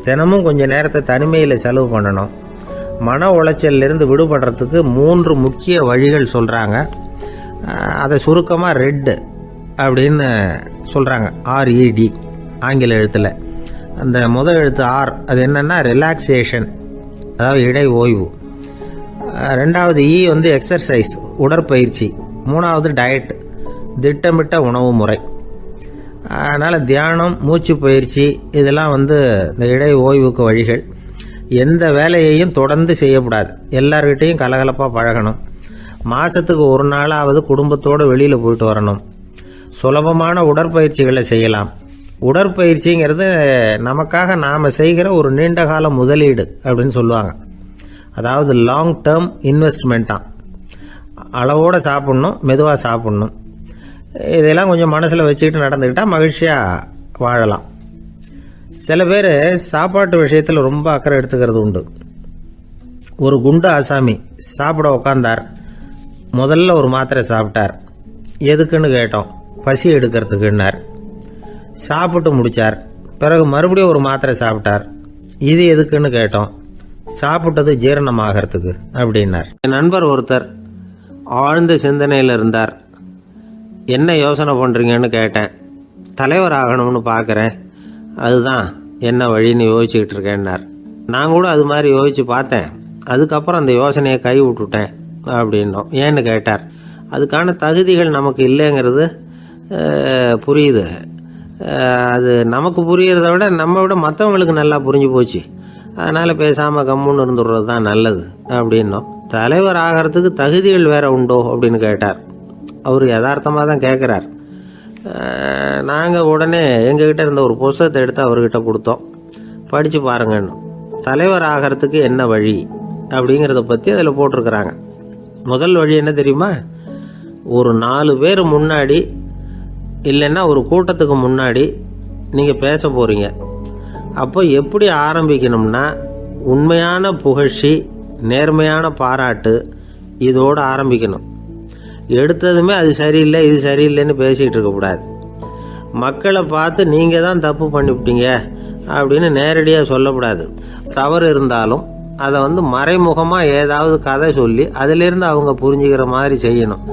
தினமும் கொஞ்சம் நேரத்தை தனிமையில் செலவு பண்ணணும். மன உளைச்சலிருந்து விடுபடுறதுக்கு 3 முக்கிய வழிகள் சொல்கிறாங்க. அதை சுருக்கமாக ரெட் அப்படின்னு சொல்கிறாங்க, RED ஆங்கில எழுத்தில். அந்த முதல் எழுத்து R, அது என்னென்னா ரிலாக்ஸேஷன், அதாவது இடை ஓய்வு. 2வது E எக்ஸர்சைஸ், உடற்பயிற்சி. 3வது டயட், திட்டமிட்ட உணவு முறை. அதனால் தியானம், மூச்சு பயிற்சி இதெல்லாம் இந்த இடை ஓய்வுக்கு வழிகள். எந்த வேலையையும் தொடர்ந்து செய்யக்கூடாது. எல்லார்கிட்டையும் கலகலப்பாக பழகணும். மாதத்துக்கு 1 நாளாவது குடும்பத்தோடு வெளியில் போயிட்டு வரணும். சுலபமான உடற்பயிற்சிகளை செய்யலாம். உடற்பயிற்சிங்கிறது நமக்காக நாம் செய்கிற ஒரு நீண்டகால முதலீடு அப்படின்னு சொல்லுவாங்க. அதாவது லாங் டேர்ம் இன்வெஸ்ட்மெண்ட்டாக. அளவோடு சாப்பிட்ணும், மெதுவாக சாப்பிட்ணும். இதெல்லாம் கொஞ்சம் மனசில் வச்சுக்கிட்டு நடந்துக்கிட்டால் மகிழ்ச்சியாக வாழலாம். சில பேர் சாப்பாட்டு விஷயத்தில் ரொம்ப அக்கறை எடுத்துக்கிறது உண்டு. ஒரு குண்டு ஆசாமி சாப்பிட உக்காந்தார். முதல்ல ஒரு மாத்திரை சாப்பிட்டார். எதுக்குன்னு கேட்டோம். பசி எடுக்கிறதுக்குன்னார். சாப்பிட்டு முடித்தார். பிறகு மறுபடியும் ஒரு மாத்திரை சாப்பிட்டார். இது எதுக்குன்னு கேட்டோம். சாப்பிட்டது ஜீரணமாகறதுக்கு அப்படின்னார். என் நண்பர் ஒருத்தர் ஆழ்ந்த சிந்தனையில் இருந்தார். என்ன யோசனை பண்ணுறீங்கன்னு கேட்டேன். தலைவர் ஆகணும்னு பார்க்குறேன், அதுதான் என்ன வழின்னு யோசிச்சுக்கிட்டு இருக்கேன்னார். நான் கூட அது மாதிரி யோசித்து பார்த்தேன். அதுக்கப்புறம் அந்த யோசனையை கை விட்டுட்டேன் அப்படின்னோம். ஏன்னு கேட்டார். அதுக்கான தகுதிகள் நமக்கு இல்லைங்கிறது புரியுது. அது நமக்கு புரியறத விட நம்ம விட மற்றவங்களுக்கு நல்லா புரிஞ்சு போச்சு. அதனால் பேசாமல் கம்முன்னு இருந்துடுறது தான் நல்லது அப்படின்னோம். தலைவர் ஆகிறதுக்கு தகுதிகள் வேற உண்டோ அப்படின்னு கேட்டார். அவர் யதார்த்தமாக தான் கேட்குறார். நாங்கள் உடனே எங்ககிட்ட இருந்த ஒரு புத்தகத்தை எடுத்து அவர்கிட்ட கொடுத்தோம். படித்து பாருங்கன்னு. தலைவர் ஆகிறதுக்கு என்ன வழி அப்படிங்கிறத பற்றி அதில் போட்டிருக்கிறாங்க. முதல் வழி என்ன தெரியுமா? ஒரு 4 பேர் முன்னாடி இல்லைன்னா ஒரு கூட்டத்துக்கு முன்னாடி நீங்கள் பேச போகிறீங்க. அப்போ எப்படி ஆரம்பிக்கணும்னா, உண்மையான புகழ்ச்சி, நேர்மையான பாராட்டு, இதோடு ஆரம்பிக்கணும். எடுத்ததுமே அது சரியில்லை இது சரியில்லைன்னு பேசிகிட்டு இருக்கக்கூடாது. மக்களை பார்த்து நீங்கள் தான் தப்பு பண்ணிவிட்டீங்க அப்படின்னு நேரடியாக சொல்லக்கூடாது. தவறு இருந்தாலும் அதை மறைமுகமாக ஏதாவது கதை சொல்லி அதிலிருந்து அவங்க புரிஞ்சுக்கிற மாதிரி செய்யணும்.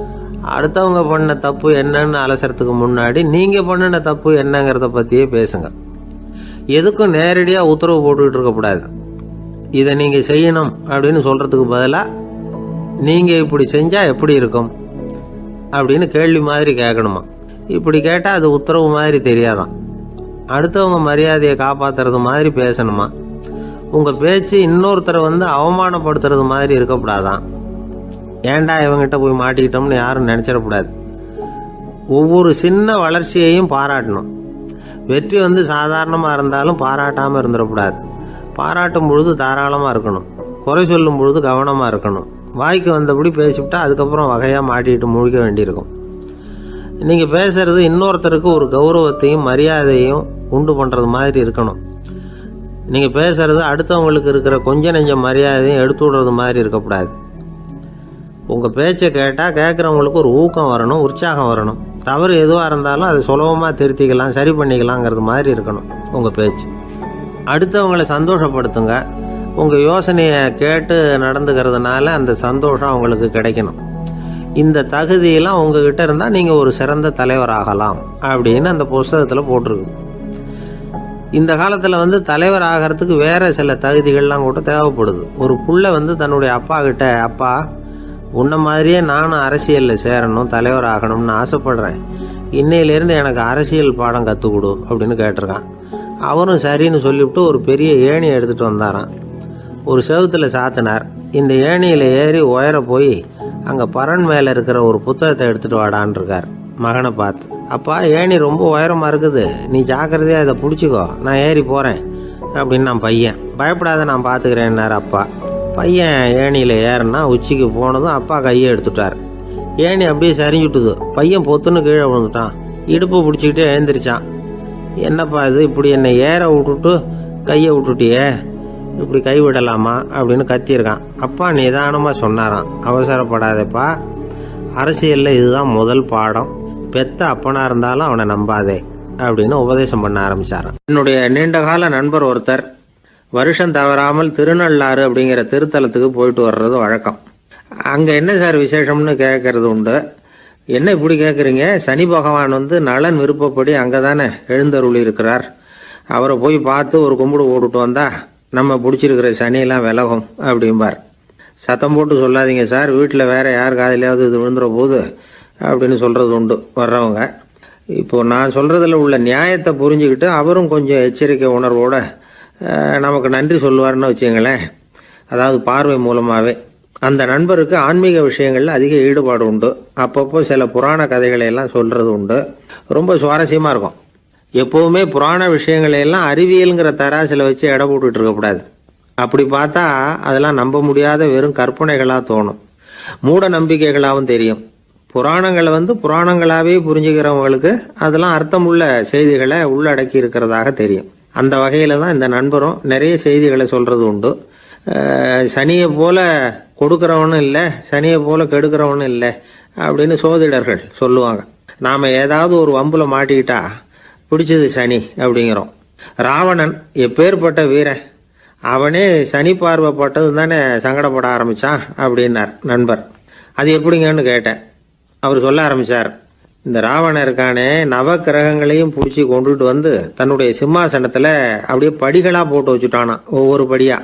அடுத்தவங்க பண்ண தப்பு என்னன்னு அலசறதுக்கு முன்னாடி நீங்கள் பண்ணின தப்பு என்னங்கிறத பற்றியே பேசுங்க. எதுக்கும் நேரடியாக உத்தரவு போட்டுக்கிட்டு இருக்கக்கூடாது. இதை நீங்கள் செய்யணும் அப்படின்னு சொல்கிறதுக்கு பதிலாக நீங்கள் இப்படி செஞ்சால் எப்படி இருக்கும் அப்படின்னு கேள்வி மாதிரி கேட்கணுமா. இப்படி கேட்டால் அது உத்தரவு மாதிரி தெரியாதான். அடுத்தவங்க மரியாதையை காப்பாற்றுறது மாதிரி பேசணுமா. உங்கள் பேச்சு இன்னொருத்தரை அவமானப்படுத்துறது மாதிரி இருக்கக்கூடாதான். ஏண்டா இவங்கிட்ட போய் மாட்டிக்கிட்டோம்னு யாரும் நினச்சிடக்கூடாது. ஒவ்வொரு சின்ன வளர்ச்சியையும் பாராட்டணும். வெற்றி சாதாரணமாக இருந்தாலும் பாராட்டாமல் இருந்துடக்கூடாது. பாராட்டும் பொழுது தாராளமாக இருக்கணும். குறை சொல்லும் பொழுது கவனமாக இருக்கணும். வாய்க்கு வந்தபடி பேசிவிட்டா அதுக்கப்புறம் வகையாக மாட்டிக்கிட்டு முழிக்க வேண்டியிருக்கும். நீங்கள் பேசுறது இன்னொருத்தருக்கு ஒரு கௌரவத்தையும் மரியாதையும் உண்டு பண்ணுறது மாதிரி இருக்கணும். நீங்கள் பேசுறது அடுத்தவங்களுக்கு இருக்கிற கொஞ்ச நெஞ்ச மரியாதையும் எடுத்து விடுறது மாதிரி இருக்கக்கூடாது. உங்கள் பேச்சை கேட்டால் கேட்குறவங்களுக்கு ஒரு ஊக்கம் வரணும், உற்சாகம் வரணும். தவறு எதுவாக இருந்தாலும் அதை சுலபமாக திருத்திக்கலாம், சரி பண்ணிக்கலாங்கிறது மாதிரி இருக்கணும் உங்கள் பேச்சு. அடுத்தவங்களை சந்தோஷப்படுத்துங்க. உங்கள் யோசனையை கேட்டு நடந்துக்கிறதுனால அந்த சந்தோஷம் அவங்களுக்கு கிடைக்கணும். இந்த தகுதியெல்லாம் உங்ககிட்ட இருந்தால் நீங்கள் ஒரு சிறந்த தலைவராகலாம் அப்படின்னு அந்த புஸ்தகத்தில் போட்டிருக்கு. இந்த காலத்தில் தலைவர் ஆகிறதுக்கு வேறு சில தகுதிகள்லாம் கூட தேவைப்படுது. ஒரு புள்ள தன்னுடைய அப்பா கிட்ட, அப்பா உன்ன மாதிரியே நானும் அரசியலில் சேரணும், தலைவர் ஆகணும்னு ஆசைப்படுறேன், இன்னையிலேருந்து எனக்கு அரசியல் பாடம் கற்றுக் கொடு அப்படின்னு கேட்டிருக்கான். அவரும் சரின்னு சொல்லிவிட்டு ஒரு பெரிய ஏணியை எடுத்துகிட்டு வந்தாரான். ஒரு செவுத்தில் சாத்தினார். இந்த ஏணியில் ஏறி உயர போய் அங்கே பரன் மேலே இருக்கிற ஒரு புத்தகத்தை எடுத்துகிட்டு வாடான் இருக்கார் மகனை பார்த்து. அப்பா ஏணி ரொம்ப உயரமாக இருக்குது, நீ ஜாக்கிரதையாக இதை பிடிச்சிக்கோ, நான் ஏறி போகிறேன் அப்படின்னு நான் பையன். பயப்படாத, நான் பார்த்துக்கிறேன்னார் அப்பா. பையன் ஏணியில் ஏறினா உச்சிக்கு போனதும் அப்பா கையை எடுத்துட்டார். ஏணி அப்படியே சரிஞ்சுட்டுது. பையன் பொத்துன்னு கீழே விழுந்துட்டான். இடுப்பு பிடிச்சிக்கிட்டே எழுந்திரிச்சான். என்னப்பா இது, இப்படி என்னை ஏற விட்டுட்டு கையை விட்டுட்டியே, இப்படி கைவிடலாமா அப்படின்னு கத்தியிருக்கான். அப்பா நிதானமாக சொன்னாராம், அவசரப்படாதேப்பா, அரசியலில் இதுதான் முதல் பாடம், பெத்த அப்பனாக இருந்தாலும் அவனை நம்பாதே அப்படின்னு உபதேசம் பண்ண ஆரம்பிச்சாரான். என்னுடைய நீண்டகால நண்பர் ஒருத்தர் வருஷம் தவறாமல் திருநள்ளாறு அப்படிங்கிற திருத்தலத்துக்கு போயிட்டு வர்றது வழக்கம். அங்கே என்ன சார் விசேஷம்னு கேட்கறது உண்டு. என்ன இப்படி கேட்குறீங்க, சனி பகவான் நலன் விருப்பப்படி அங்கே தானே எழுந்தருளி இருக்கிறார், அவரை போய் பார்த்து ஒரு கும்பிடு போட்டுட்டு வந்தா நம்ம பிடிச்சிருக்கிற சனியெல்லாம் விலகும் அப்படிம்பார். சத்தம் போட்டு சொல்லாதீங்க சார், வீட்டில் வேற யார் காதிலாவது இது விழுந்துற போது அப்படின்னு சொல்கிறது உண்டு வர்றவங்க. இப்போது நான் சொல்கிறதுல உள்ள நியாயத்தை புரிஞ்சுக்கிட்டு அவரும் கொஞ்சம் எச்சரிக்கை உணர்வோடு நமக்கு நன்றி சொல்லுவார்னு வச்சுங்களேன். அதாவது பார்வை மூலமாகவே அந்த நண்பருக்கு ஆன்மீக விஷயங்கள்ல அதிக ஈடுபாடு உண்டு. அப்பப்போ சில புராண கதைகளை எல்லாம் சொல்றது உண்டு. ரொம்ப சுவாரஸ்யமா இருக்கும். எப்பவுமே புராண விஷயங்களை எல்லாம் அறிவியல்ங்கிற தராசில வச்சு எடை போட்டுட்டு இருக்கக்கூடாது. அப்படி பார்த்தா அதெல்லாம் நம்ப முடியாத வெறும் கற்பனைகளா தோணும், மூட நம்பிக்கைகளாகவும் தெரியும். புராணங்களை புராணங்களாவே புரிஞ்சுக்கிறவங்களுக்கு அதெல்லாம் அர்த்தமுள்ள செய்திகளை உள்ளடக்கி இருக்கிறதாக தெரியும். அந்த வகையில தான் இந்த நண்பரும் நிறைய செய்திகளை சொல்றது உண்டு. சனியை போல கொடுக்கிறவனும் இல்லை, சனியை போல கெடுக்கிறவனும் இல்லை அப்படின்னு சோதிடர்கள் சொல்லுவாங்க. நாம ஏதாவது ஒரு வம்புல மாட்டிக்கிட்டா பிடிச்சது சனி அப்படிங்கிறோம். ராவணன் எப்பேற்பட்ட வீரன், அவனே சனி பார்வைப்பட்டது தானே சங்கடப்பட ஆரம்பிச்சான் அப்படின்னார் நண்பர். அது எப்படிங்கன்னு கேட்டேன். அவர் சொல்ல ஆரம்பிச்சார், இந்த ராவணன் இருக்கானே நவ கிரகங்களையும் பிடிச்சி கொண்டுட்டு வந்து தன்னுடைய சிம்மாசனத்துல அப்படியே படிகளா போட்டு வச்சுட்டானா, ஒவ்வொரு படியா.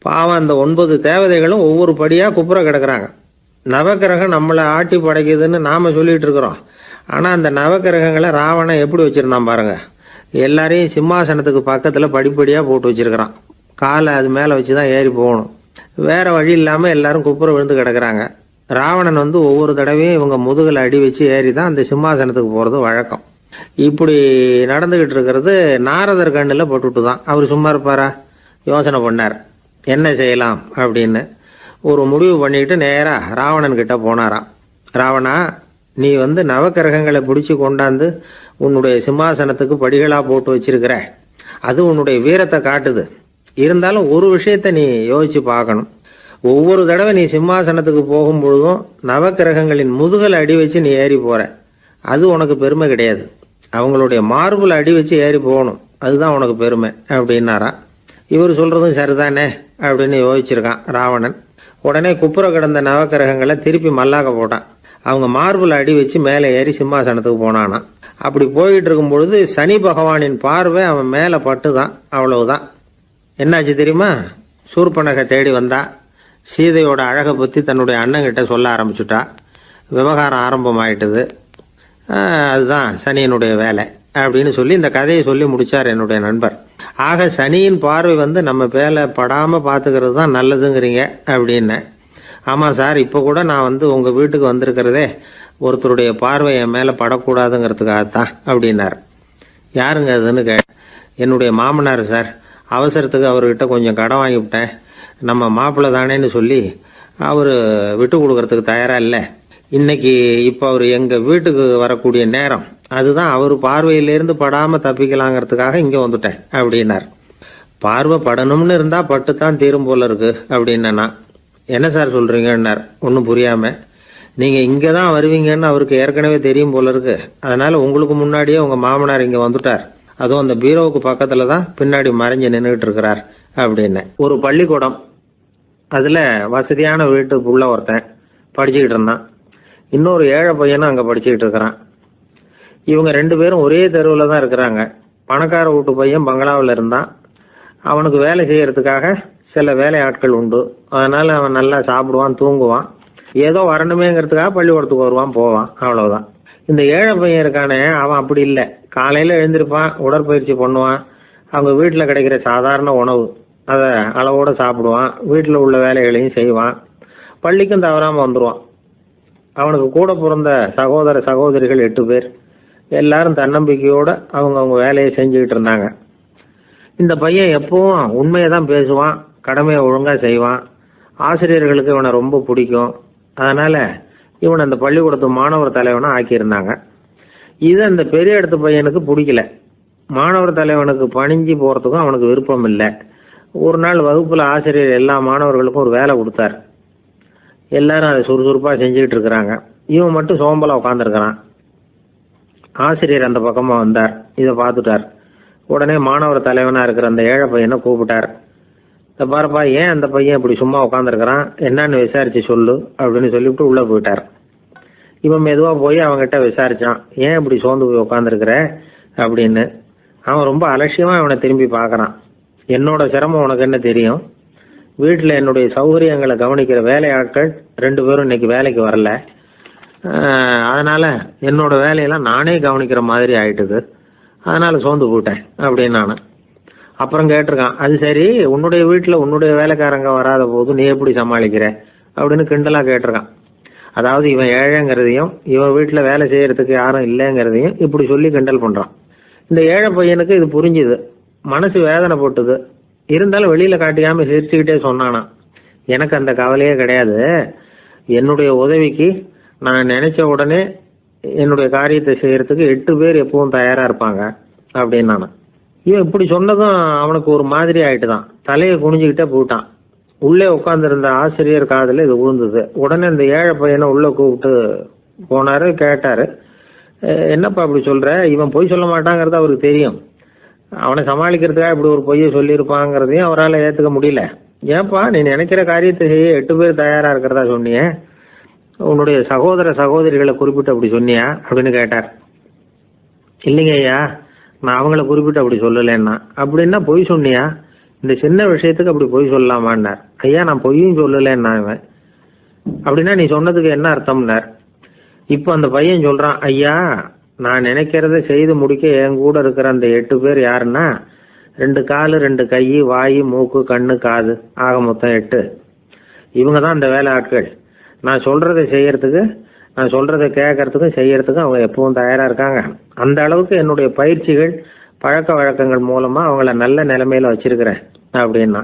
பாவம் அந்த 9 தேவதைகளும் ஒவ்வொரு படியா குப்புற கிடக்குறாங்க. நவக்கிரகம் நம்மளை ஆட்டி படைக்குதுன்னு நாம சொல்லிட்டு இருக்கிறோம். ஆனா அந்த நவக்கிரகங்களை ராவணன் எப்படி வச்சிருந்தான் பாருங்க. எல்லாரையும் சிம்மாசனத்துக்கு பக்கத்துல படிப்படியா போட்டு வச்சிருக்கிறான். காலை அது மேல வச்சுதான் ஏறி போகணும். வேற வழி இல்லாம எல்லாரும் குப்புற விழுந்து கிடக்குறாங்க. ராவணன் ஒவ்வொரு தடவையும் இவங்க முதுகுல அடி வச்சு ஏறி தான் அந்த சிம்மாசனத்துக்கு போறது வழக்கம். இப்படி நடந்துகிட்டு இருக்கிறது நாரதர் கண்ணுல போட்டுட்டு தான். அவர் சும்மா இருப்பாரா? யோசனை பண்ணார், என்ன செய்யலாம் அப்படின்னு. ஒரு முடிவு பண்ணிட்டு நேரா ராவணன் கிட்ட போனாராம். ராவணா, நீ நவக்கிரகங்களை பிடிச்சி கொண்டாந்து உன்னுடைய சிம்மாசனத்துக்கு படிகளா போட்டு வச்சிருக்கிற, அது உன்னுடைய வீரத்தை காட்டுது. இருந்தாலும் ஒரு விஷயத்த நீ யோசிச்சு பார்க்கணும். ஒவ்வொரு தடவை நீ சிம்மாசனத்துக்கு போகும் பொழுதும் நவக்கிரகங்களின் முதுகல் அடி வச்சு நீ ஏறி போற, அது உனக்கு பெருமை கிடையாது. அவங்களுடைய மார்புல அடி வச்சு ஏறி போகணும், அதுதான் உனக்கு பெருமை அப்படின்னாரா. இவர் சொல்றதும் சரிதானே அப்படின்னு யோசிச்சிருக்கான் ராவணன். உடனே குப்புற கிடந்த நவக்கிரகங்களை திருப்பி மல்லாக்க போட்டான். அவங்க மார்புல அடி வச்சு மேலே ஏறி சிம்மாசனத்துக்கு போனானா. அப்படி போயிட்டு இருக்கும் பொழுது சனி பகவானின் பார்வை அவன் மேல பட்டுதான். அவ்வளவுதான். என்னாச்சு தெரியுமா? சூர்பனகை தேடி வந்தா. சீதையோட அழகை பத்தி தன்னுடைய அண்ணங்கிட்ட சொல்ல ஆரம்பிச்சுட்டா. விவகாரம் ஆரம்பமாயிட்டது. அதுதான் சனியனுடைய வேலை அப்படின்னு சொல்லி இந்த கதையை சொல்லி முடிச்சார் என்னுடைய நண்பர். ஆக சனியின் பார்வை நம்ம பேல படாம பாத்துக்கிறது தான் நல்லதுங்கிறீங்க அப்படின்னு. ஆமா சார், இப்ப கூட நான் உங்க வீட்டுக்கு வந்திருக்கிறதே ஒருத்தருடைய பார்வை என் மேல படக்கூடாதுங்கிறதுக்காகத்தான் அப்படின்னார். யாருங்க அதுன்னு என்னுடைய மாமனார் சார். அவசரத்துக்கு அவர்கிட்ட கொஞ்சம் கடன் வாங்கிவிட்டேன். நம்ம மாப்பிள்ளை தானேன்னு சொல்லி அவரு விட்டு கொடுக்கறதுக்கு தயாரா இல்லை. இன்னைக்கு இப்ப அவர் எங்க வீட்டுக்கு வரக்கூடிய நேரம், அதுதான் அவர் பார்வையிலிருந்து படாம தப்பிக்கலாங்கிறதுக்காக இங்க வந்துட்டேன் அப்படின்னார். பார்வை படணும்னு இருந்தா பட்டுத்தான் தீரும் போல இருக்கு அப்படின்னா. என்ன சார் சொல்றீங்கன்னார் ஒன்னும் புரியாம. நீங்க இங்கதான் வருவீங்கன்னு அவருக்கு ஏற்கனவே தெரியும் போல இருக்கு. அதனால உங்களுக்கு முன்னாடியே உங்க மாமனார் இங்க வந்துட்டார். அதுவும் அந்த பீரோவுக்கு பக்கத்துல தான் பின்னாடி மறைஞ்சு நின்றுட்டு இருக்கிறார் அப்படின்னு. ஒரு பள்ளிக்கூடம், அதுல வசதியான வீட்டுக்குள்ள ஒருத்தன் படிச்சுக்கிட்டு இருந்தான். இன்னொரு ஏழை பையனும் அங்க படிச்சுக்கிட்டு இருக்கிறான். இவங்க 2 பேரும் ஒரே தெருவில் தான் இருக்கிறாங்க. பணக்கார வீட்டு பையன் பங்களாவில் இருந்தான். அவனுக்கு வேலை செய்யறதுக்காக சில வேலை ஆட்கள் உண்டு. அதனால அவன் நல்லா சாப்பிடுவான், தூங்குவான். ஏதோ வரணுமேங்கிறதுக்காக பள்ளிக்கூடத்துக்கு வருவான், போவான், அவ்வளவுதான். இந்த ஏழை பையன் இருக்கானே, அவன் அப்படி இல்லை. காலையில எழுந்திருப்பான், உடற்பயிற்சி பண்ணுவான். அவங்க வீட்டில் கிடைக்கிற சாதாரண உணவு அதை அளவோட சாப்பிடுவான். வீட்டில் உள்ள வேலைகளையும் செய்வான். பள்ளிக்கும் தவறாம வந்துடுவான். அவனுக்கு கூட பிறந்த சகோதர சகோதரிகள் 8 பேர். எல்லாரும் தன்னம்பிக்கையோட அவங்க வேலையை செஞ்சுக்கிட்டு இருந்தாங்க. இந்த பையன் எப்பவும் உண்மையை தான் பேசுவான், கடமையை ஒழுங்கா செய்வான். ஆசிரியர்களுக்கு இவனை ரொம்ப பிடிக்கும். அதனால இவன் அந்த பள்ளிக்கூடத்து மாணவர் தலைவனை ஆக்கியிருந்தாங்க. இது அந்த பெரிய இடத்து பையனுக்கு பிடிக்கல. மாணவர் தலைவனுக்கு பணிஞ்சு போறதுக்கும் அவனுக்கு விருப்பம் இல்லை. ஒரு நாள் வகுப்புல ஆசிரியர் எல்லா மாணவர்களுக்கும் ஒரு வேலை கொடுத்தார். எல்லாரும் அதை சுறுசுறுப்பா செஞ்சுக்கிட்டு இருக்கிறாங்க. இவன் மட்டும் சோம்பலா உட்காந்துருக்கிறான். ஆசிரியர் அந்த பக்கமா வந்தார். இதை பார்த்துட்டார். உடனே மாணவர் தலைவனா இருக்கிற அந்த ஏழை பையனை கூப்பிட்டார். பாருப்பா, ஏன் அந்த பையன் இப்படி சும்மா உட்காந்துருக்கிறான், என்னன்னு விசாரிச்சு சொல்லு அப்படின்னு சொல்லிவிட்டு உள்ள போயிட்டார். இவன் மெதுவா போய் அவன்கிட்ட விசாரிச்சான், ஏன் இப்படி சோர்ந்து போய் உட்காந்துருக்கிற அப்படின்னு. அவன் ரொம்ப அலட்சியமா அவனை திரும்பி பார்க்கறான். என்னோட சிரமம் உனக்கு என்ன தெரியும்? வீட்டுல என்னுடைய சௌகரியங்களை கவனிக்கிற வேலை ஆட்கள் 2 பேரும் இன்னைக்கு வேலைக்கு வரல. அதனால என்னோட வேலையெல்லாம் நானே கவனிக்கிற மாதிரி ஆயிட்டுது. அதனால சோர்ந்து போயிட்டேன் அப்படின்னு நானு. அப்புறம் கேட்டிருக்கான், அது சரி, உன்னுடைய வீட்டுல உன்னுடைய வேலைக்காரங்க வராத போது நீ எப்படி சமாளிக்கிற அப்படின்னு கிண்டலாக கேட்டிருக்கான். அதாவது இவன் ஏழைங்கிறதையும் இவன் வீட்டில் வேலை செய்யறதுக்கு யாரும் இல்லைங்கிறதையும் இப்படி சொல்லி கிண்டல் பண்ணுறான். இந்த ஏழை பையனுக்கு இது புரிஞ்சுது, மனசு வேதனை போட்டுது. இருந்தாலும் வெளியில் காட்டிக்காமல் சிரிச்சுக்கிட்டே சொன்னானா, எனக்கு அந்த கவலையே கிடையாது, என்னுடைய உதவிக்கு நான் நினைச்ச உடனே என்னுடைய காரியத்தை செய்யறதுக்கு 8 பேர் எப்பவும் தயாராக இருப்பாங்க அப்படின்னு. இவன் இப்படி சொன்னதும் அவனுக்கு ஒரு மாதிரி ஆயிட்டு தான், தலையை குனிஞ்சுக்கிட்டே போயிட்டான். உள்ளே உட்காந்துருந்த ஆசிரியர் காதில் இது விழுந்தது. உடனே இந்த ஏழை பையனை உள்ளே கூப்பிட்டு போனார், கேட்டார், என்னப்பா இப்படி சொல்கிற? இவன் பொய் சொல்ல மாட்டாங்கிறது அவருக்கு தெரியும், அவனை சமாளிக்கிறதுக்காக இப்படி ஒரு பொய்யை சொல்லியிருப்பாங்கிறதையும் அவரால் ஏற்றுக்க முடியல. ஏன்ப்பா நீ நினைக்கிற காரியத்தை செய்ய 8 பேர் தயாராக இருக்கிறதா சொன்னியே, உன்னுடைய சகோதர சகோதரிகளை குறிப்பிட்டு அப்படி சொன்னியா அப்படின்னு கேட்டார். இல்லைங்க ஐயா, நான் அவங்கள குறிப்பிட்டு அப்படி சொல்லலைன்னா. அப்படின்னா பொய் சொன்னியா? இந்த சின்ன விஷயத்துக்கு அப்படி பொய் சொல்லலாமான்னார். ஐயா நான் பொய்யும் சொல்லலைன்னா. இவன் அப்படின்னா நீ சொன்னதுக்கு என்ன அர்த்தம்னார். இப்போ அந்த பையன் சொல்கிறான், ஐயா நான் நினைக்கிறத செய்து முடிக்க என் கூட இருக்கிற அந்த 8 பேர் யாருன்னா 2 கால் 2 கை வாய் மூக்கு கண்ணு காது ஆக மொத்தம் 8. இவங்க தான் அந்த வேலை ஆட்கள். நான் சொல்கிறத செய்யறதுக்கு, நான் சொல்கிறத கேட்கறதுக்கும் செய்யறதுக்கும் அவங்க எப்பவும் தயாராக இருக்காங்க. அந்த அளவுக்கு என்னுடைய பயிற்சிகள் பழக்க வழக்கங்கள் மூலமாக அவங்கள நல்ல நிலைமையில் வச்சிருக்கிறேன் அப்படின்னா.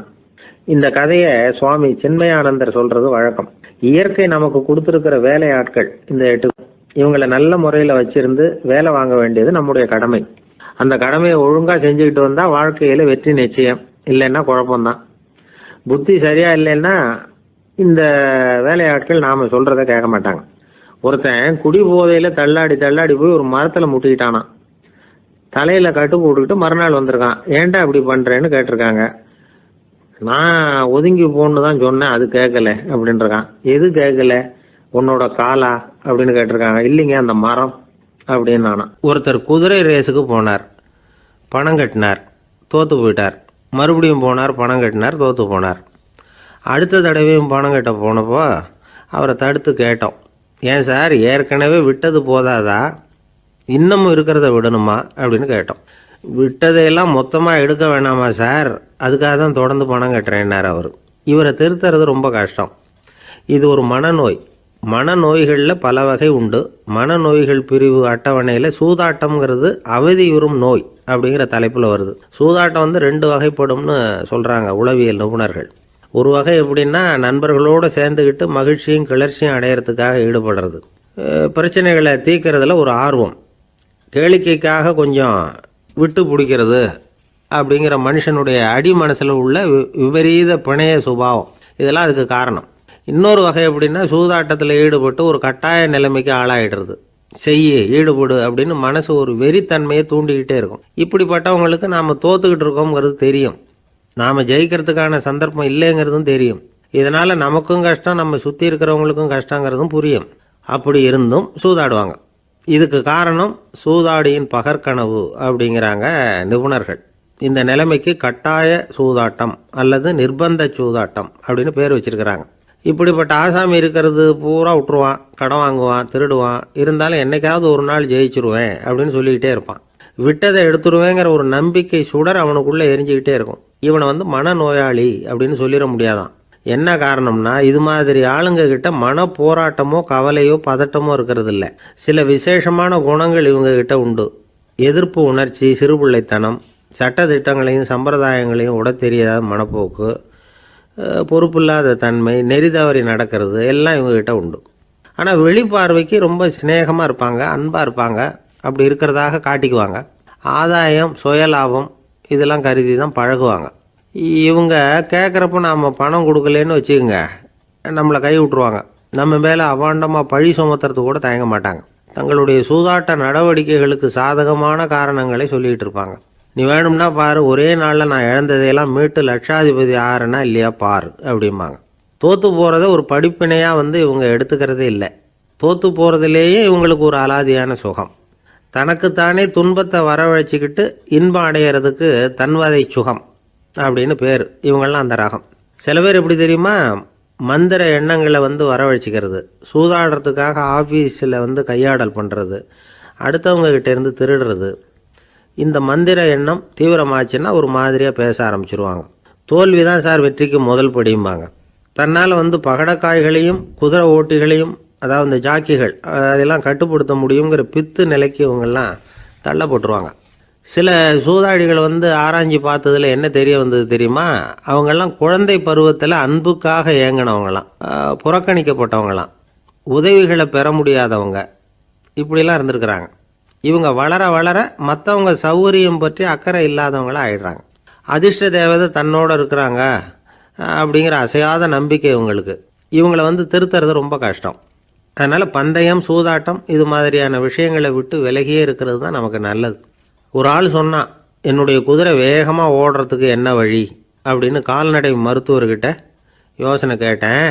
இந்த கதையை சுவாமி சின்மயானந்தர் சொல்கிறது வழக்கம். இயற்கை நமக்கு கொடுத்துருக்கிற வேலை ஆட்கள் இந்த 8, இவங்களை நல்ல முறையில் வச்சிருந்து வேலை வாங்க வேண்டியது நம்முடைய கடமை. அந்த கடமையை ஒழுங்காக செஞ்சுக்கிட்டு வந்தால் வாழ்க்கையில் வெற்றி நிச்சயம், இல்லைன்னா குழப்பம்தான். புத்தி சரியா இல்லைன்னா இந்த வேலையாட்கள் நாம் சொல்கிறத கேட்க மாட்டாங்க. ஒருத்தன் குடி போதையில் தள்ளாடி தள்ளாடி போய் ஒரு மரத்தில் முட்டிக்கிட்டானா, தலையில் கட்டு போட்டுக்கிட்டு மறுநாள் வந்திருக்கான். ஏன்டா இப்படி பண்ணுறேன்னு கேட்டிருக்காங்க. நான் ஒதுங்கி போன்னு தான் சொன்னேன், அது கேட்கல அப்படின்ட்டுருக்கான். எது கேட்கல? உன்னோட காலா அப்படின்னு கேட்டிருக்காங்க. இல்லைங்க அந்த மரம் அப்படின்னு நானா. ஒருத்தர் குதிரை ரேஸுக்கு போனார், பணம் கட்டினார், தோற்று போயிட்டார். மறுபடியும் போனார், பணம் கட்டினார், தோற்று போனார். அடுத்த தடவையும் பணம் கட்ட போனப்போ அவரை தடுத்து கேட்டோம், ஏன் சார் ஏற்கனவே விட்டது போதாதா, இன்னமும் இருக்கிறத விடணுமா அப்படின்னு கேட்டோம். விட்டதையெல்லாம் மொத்தமாக எடுக்க வேணாமா சார், அதுக்காக தான் தொடர்ந்து பணம் கட்டுறேன்னார் அவர். இவரை திருத்துறது ரொம்ப கஷ்டம். இது ஒரு மனநோய். மனநோய்களில் பல வகை உண்டு. மனநோய்கள் பிரிவு அட்டவணையில் சூதாட்டம்ங்கிறது அவதியுறும் நோய் அப்படிங்கிற தலைப்பில் வருது. சூதாட்டம் 2 வகைப்படும்னு சொல்கிறாங்க உளவியல் நிபுணர்கள். ஒரு வகை எப்படின்னா நண்பர்களோடு சேர்ந்துக்கிட்டு மகிழ்ச்சியும் கிளர்ச்சியும் அடையிறதுக்காக ஈடுபடுறது, பிரச்சனைகளை தீர்க்கறதுல ஒரு ஆர்வம், கேளிக்கைக்காக கொஞ்சம் விட்டு பிடிக்கிறது அப்படிங்கிற மனுஷனுடைய அடி மனசில் உள்ள விபரீத பிணைய சுபாவம், இதெல்லாம் அதுக்கு காரணம். இன்னொரு வகை எப்படின்னா சூதாட்டத்தில் ஈடுபட்டு ஒரு கட்டாய நிலைமைக்கு ஆளாயிடுறது, ஈடுபடு அப்படின்னு மனசு ஒரு வெறித்தன்மையை தூண்டிக்கிட்டே இருக்கும். இப்படிப்பட்டவங்களுக்கு நாம் தோத்துக்கிட்டு இருக்கோங்கிறது தெரியும், நாம் ஜெயிக்கிறதுக்கான சந்தர்ப்பம் இல்லைங்கிறதும் தெரியும். இதனால் நமக்கும் கஷ்டம், நம்ம சுற்றி இருக்கிறவங்களுக்கும் கஷ்டங்கிறதும் புரியும். அப்படி இருந்தும் சூதாடுவாங்க. இதுக்கு காரணம் சூதாடியின் பகற்கனவு அப்படிங்கிறாங்க நிபுணர்கள். இந்த நிலைமைக்கு கட்டாய சூதாட்டம் அல்லது நிர்பந்த சூதாட்டம் அப்படின்னு பேர் வச்சிருக்கிறாங்க. இப்படிப்பட்ட ஆசாமி இருக்கிறது பூரா விட்டுருவான், கடன் வாங்குவான், திருடுவான். இருந்தாலும் என்னைக்காவது ஒரு நாள் ஜெயிச்சிருவேன் அப்படின்னு சொல்லிக்கிட்டே இருப்பான். விட்டதை எடுத்துருவேங்கிற ஒரு நம்பிக்கை சுடர் அவனுக்குள்ளே எரிஞ்சிக்கிட்டே இருக்கும். இவனை மனநோயாளி அப்படின்னு சொல்லிட முடியாதான். என்ன காரணம்னா இது மாதிரி ஆளுங்க கிட்ட மன போராட்டமோ கவலையோ பதட்டமோ இருக்கிறது இல்லை. சில விசேஷமான குணங்கள் இவங்க கிட்ட உண்டு. எதிர்ப்பு உணர்ச்சி, சிறுபிள்ளைத்தனம், சட்ட திட்டங்களையும் சம்பிரதாயங்களையும் உட தெரியாத மனப்போக்கு, பொறுப்பில்லாத தன்மை, நெறி தவறி நடக்கிறது எல்லாம் இவங்ககிட்ட உண்டு. ஆனால் வெளிப்பார்வைக்கு ரொம்ப சிநேகமாக இருப்பாங்க, அன்பாக இருப்பாங்க. அப்படி இருக்கிறதாக காட்டிக்குவாங்க. ஆதாயம், சுயலாபம் இதெல்லாம் கருதி தான் பழகுவாங்க. இவங்க கேட்குறப்ப நாம் பணம் கொடுக்கலன்னு வச்சுக்கோங்க, நம்மளை கை விட்டுருவாங்க. நம்ம மேலே அபாண்டமாக பழி சுமத்துறது கூட தயங்க மாட்டாங்க. தங்களுடைய சூதாட்ட நடவடிக்கைகளுக்கு சாதகமான காரணங்களை சொல்லிகிட்டு இருப்பாங்க. நீ வேணும்னா பாரு, ஒரே நாளில் நான் இழந்ததையெல்லாம் மீட்டு லட்சாதிபதி ஆறேன்னா இல்லையா பாரு அப்படிம்பாங்க. தோற்று போகிறத ஒரு படிப்பினையாக இவங்க எடுத்துக்கிறதே இல்லை. தோற்று போகிறதுலேயே இவங்களுக்கு ஒரு அலாதியான சுகம். தனக்குத்தானே துன்பத்தை வரவழைச்சிக்கிட்டு இன்பம் அடையிறதுக்கு தன்வதை சுகம் அப்படின்னு பேர். இவங்கெல்லாம் அந்த ரகம். சில பேர் எப்படி தெரியுமா, மந்திர எண்ணங்களை வரவழைச்சிக்கிறது, சூதாடுறதுக்காக ஆஃபீஸில் கையாடல் பண்ணுறது, அடுத்தவங்க கிட்டேருந்து திருடுறது. இந்த மந்திர எண்ணம் தீவிரமாச்சுன்னா ஒரு மாதிரியாக பேச ஆரம்பிச்சிருவாங்க. தோல்வி தான் சார் வெற்றிக்கு முதல் படியும்பாங்க. தன்னால் பகடக்காய்களையும் குதிரை ஓட்டிகளையும், அதாவது இந்த ஜாக்கிகள், அதெல்லாம் கட்டுப்படுத்த முடியுங்கிற பித்து நிலைக்கு இவங்கெல்லாம் தள்ளப்பட்டுருவாங்க. சில சூதாடிகள் ஆராய்ச்சி பார்த்ததில் என்ன தெரிய வந்தது தெரியுமா? அவங்கெல்லாம் குழந்தை பருவத்தில் அன்புக்காக ஏங்கினவங்களாம், புறக்கணிக்கப்பட்டவங்களாம், உதவிகளை பெற முடியாதவங்க, இப்படிலாம் இருந்திருக்கிறாங்க. இவங்க வளர வளர மற்றவங்க சௌகரியம் பற்றி அக்கறை இல்லாதவங்களாக ஆயிடுறாங்க. அதிர்ஷ்ட தேவதை தன்னோடு இருக்கிறாங்க அப்படிங்கிற அசையாத நம்பிக்கை இவங்களுக்கு. இவங்களை திருத்துறது ரொம்ப கஷ்டம். அதனால் பந்தயம், சூதாட்டம் இது மாதிரியான விஷயங்களை விட்டு விலகியே இருக்கிறது தான் நமக்கு நல்லது. ஒரு ஆள் சொன்னான், என்னுடைய குதிரை வேகமாக ஓடுறதுக்கு என்ன வழி அப்படின்னு கால்நடை மருத்துவர்கிட்ட யோசனை கேட்டேன்.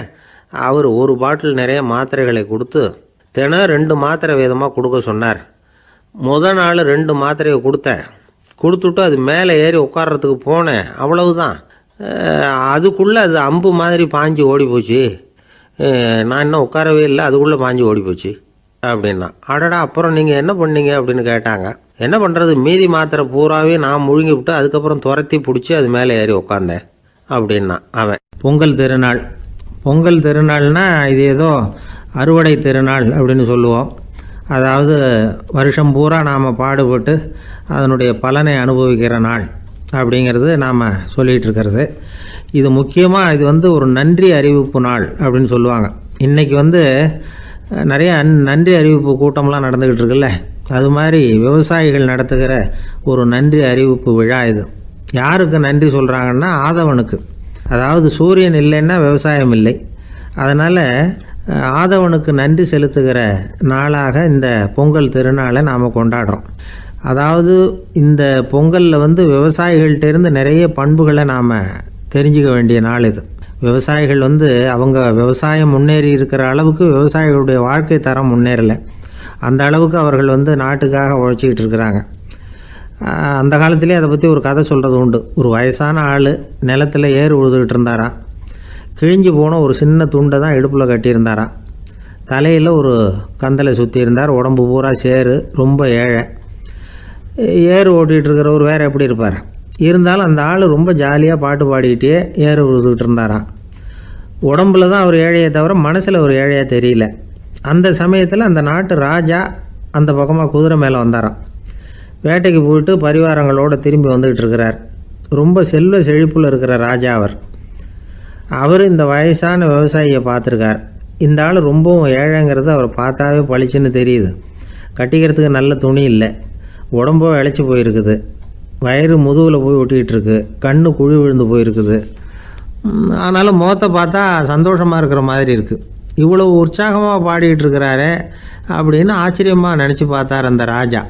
அவர் ஒரு பாட்டில் நிறைய மாத்திரைகளை கொடுத்து தினம் 2 மாத்திரை வேதமாக கொடுக்க சொன்னார். முதல் நாள் 2 மாத்திரையை கொடுத்துட்டு அது மேலே ஏறி உட்கார்றதுக்கு போனேன். அவ்வளவுதான். அதுக்குள்ளே அது அம்பு மாதிரி பாஞ்சு ஓடி போச்சு. நான் இன்னும் உட்காரவே இல்லை, அதுக்குள்ளே பாஞ்சு ஓடி போச்சு அப்படின்னா. அடடா, அப்புறம் நீங்கள் என்ன பண்ணீங்க அப்படின்னு கேட்டாங்க. என்ன பண்ணுறது, மீதி மாத்திரை பூராவே நான் முழுங்கி விட்டு அதுக்கப்புறம் துரத்தி பிடிச்சி அது மேலே ஏறி உட்காந்தேன் அப்படின்னா அவன். பொங்கல் திருநாள்னா இது ஏதோ அறுவடை திருநாள் அப்படின்னு சொல்லுவோம். அதாவது வருஷம் பூரா நாம் பாடுபட்டு அதனுடைய பலனை அனுபவிக்கிற நாள் அப்படிங்கிறது நாம் சொல்லிகிட்டு இருக்கிறது. இது முக்கியமாக இது ஒரு நன்றி அறிவிப்பு நாள் அப்படின்னு சொல்லுவாங்க. இன்றைக்கி நிறைய நன்றி அறிவிப்பு கூட்டம்லாம் நடந்துக்கிட்டு இருக்குல்ல, அது மாதிரி விவசாயிகள் நடத்துகிற ஒரு நன்றி அறிவிப்பு விழா இது. யாருக்கு நன்றி சொல்கிறாங்கன்னா ஆதவனுக்கு. அதாவது சூரியன் இல்லைன்னா விவசாயம் இல்லை. அதனால் ஆதவனுக்கு நன்றி செலுத்துகிற நாளாக இந்த பொங்கல் திருநாளை நாம் கொண்டாடுறோம். அதாவது இந்த பொங்கலில் விவசாயிகள்கிட்டேருந்து நிறைய பண்புகளை நாம் தெரிஞ்சுக்க வேண்டிய நாள் இது. விவசாயிகள் அவங்க விவசாயம் முன்னேறி இருக்கிற அளவுக்கு விவசாயிகளுடைய வாழ்க்கை தரம் முன்னேறலை. அந்த அளவுக்கு அவர்கள் நாட்டுக்காக உழைச்சிக்கிட்டு இருக்கிறாங்க. அந்த காலத்திலே அதை பற்றி ஒரு கதை சொல்கிறது உண்டு. ஒரு வயசான ஆள் நிலத்தில் ஏறு உழுதுகிட்டு இருந்தாராம். கிழிஞ்சு போன ஒரு சின்ன துண்டை தான் இடுப்பில் கட்டியிருந்தாராம். தலையில் ஒரு கந்தலை சுற்றி இருந்தார். உடம்பு பூரா சேரு, ரொம்ப ஏழை. ஏறு ஓட்டிகிட்டு இருக்கிறவர் வேறு எப்படி இருப்பார்? இருந்தாலும் அந்த ஆள் ரொம்ப ஜாலியாக பாட்டு பாடிக்கிட்டே ஏறு உழுதுகிட்டு இருந்தாராம். உடம்புல தான் அவர் ஏழையை தவிர மனசில் ஒரு ஏழையாக தெரியல. அந்த சமயத்தில் அந்த நாட்டு ராஜா அந்த பக்கமாக குதிரை மேலே வந்தாராம். வேட்டைக்கு போயிட்டு பரிவாரங்களோடு திரும்பி வந்துக்கிட்டு இருக்கிறார். ரொம்ப செல்வ செழிப்பில் இருக்கிற ராஜா அவர் இந்த வயசான விவசாயியை பார்த்துருக்கார். இந்த ஆள் ரொம்பவும் ஏழைங்கிறது அவர் பார்த்தாவே பளிச்சுன்னு தெரியுது. கட்டிக்கிறதுக்கு நல்ல துணி இல்லை, உடம்போ இழைச்சி போயிருக்குது, வயிறு முதுகில் போய் ஒட்டிக்கிட்டு இருக்கு, கண்ணு குழி விழுந்து போயிருக்குது. ஆனாலும் முகத்தை பார்த்தா சந்தோஷமாக இருக்கிற மாதிரி இருக்குது. இவ்வளோ உற்சாகமாக பாடிக்கிட்டு இருக்கிறாரே அப்படின்னு ஆச்சரியமாக நினச்சி பார்த்தார் அந்த ராஜா.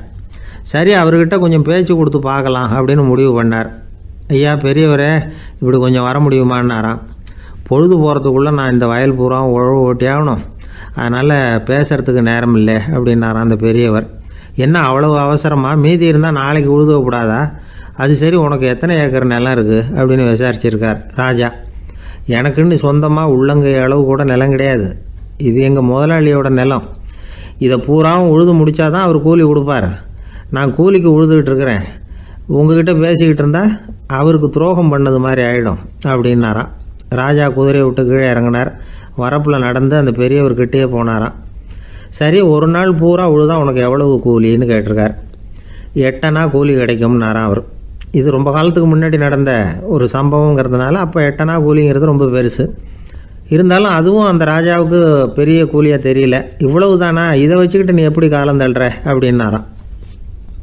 சரி, அவர்கிட்ட கொஞ்சம் பேச்சு கொடுத்து பார்க்கலாம் அப்படின்னு முடிவு பண்ணார். ஐயா பெரியவரே, இப்படி கொஞ்சம் வர முடியுமான்னாராம். பொழுது போகிறதுக்குள்ளே நான் இந்த வயல் பூரா உழவு ஓட்டி ஆகணும், அதனால் பேசுகிறதுக்கு நேரம் இல்லை அப்படின்னாராம் அந்த பெரியவர். என்ன அவ்வளவு அவசரமாக? மீதி இருந்தால் நாளைக்கு உழுதக்கூடாதா? அது சரி, உனக்கு எத்தனை ஏக்கர் நிலம் இருக்குது அப்படின்னு விசாரிச்சிருக்கார் ராஜா. எனக்குன்னு சொந்தமாக உள்ளங்கை அளவு கூட நிலம் கிடையாது. இது எங்கள் முதலாளியோட நிலம். இதை பூராவும் உழுது முடித்தாதான் அவர் கூலி கொடுப்பார். நான் கூலிக்கு உழுதுகிட்டு இருக்கிறேன். உங்ககிட்ட பேசிக்கிட்டு இருந்தால் அவருக்கு துரோகம் பண்ணது மாதிரி ஆகிடும் அப்படின்னாராம். ராஜா குதிரையை விட்டு கீழே இறங்கினார். வரப்பில் நடந்து அந்த பெரியவர்கிட்டே போனாராம். சரி, ஒரு நாள் பூரா உழுதா உனக்கு எவ்வளவு கூலின்னு கேட்டிருக்கார். 8 அணா கூலி கிடைக்கும்னாராம் அவர். இது ரொம்ப காலத்துக்கு முன்னாடி நடந்த ஒரு சம்பவங்கிறதுனால அப்போ 8 அணா கூலிங்கிறது ரொம்ப பெருசு. இருந்தாலும் அதுவும் அந்த ராஜாவுக்கு பெரிய கூலியாக தெரியல. இவ்வளவு தானா, இதை வச்சுக்கிட்டு நீ எப்படி காலம் தள்ளுற அப்படின்னாராம்.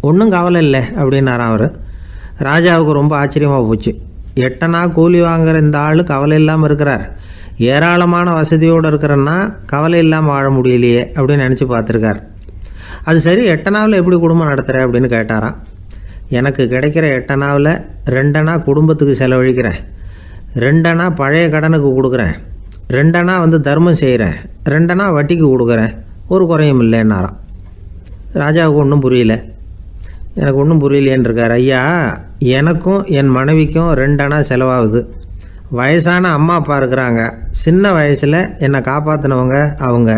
ஒன்றும் கவலை இல்லை அப்படின்னாராம் அவர். ராஜாவுக்கு ரொம்ப ஆச்சரியமாக போச்சு. 8 அணா கூலி வாங்குகிற இந்த ஆள் கவலை இல்லாமல் இருக்கிறார், ஏராளமான வசதியோடு இருக்கிறன்னா கவலை இல்லாமல் வாழ முடியலையே அப்படின்னு நினச்சி பார்த்துருக்கார். அது சரி, 8 அணாவில் எப்படி குடும்பம் நடத்துகிற அப்படின்னு கேட்டாராம். எனக்கு கிடைக்கிற 8 அணாவில் 2 அணா குடும்பத்துக்கு செலவழிக்கிறேன், 2 அணா பழைய கடனுக்கு கொடுக்குறேன், 2 அணா தர்மம் செய்கிறேன், 2 அணா வட்டிக்கு கொடுக்குறேன், ஒரு குறையும் இல்லைன்னாராம். ராஜாவுக்கு ஒன்றும் புரியல. எனக்கு ஒன்றும் புரியலேன்னு இருக்கார். ஐயா, எனக்கும் என் மனைவிக்கும் 2 அணா செலவாகுது. வயசான அம்மா அப்பா இருக்கிறாங்க, சின்ன வயசில் என்னை காப்பாற்றினவங்க அவங்க.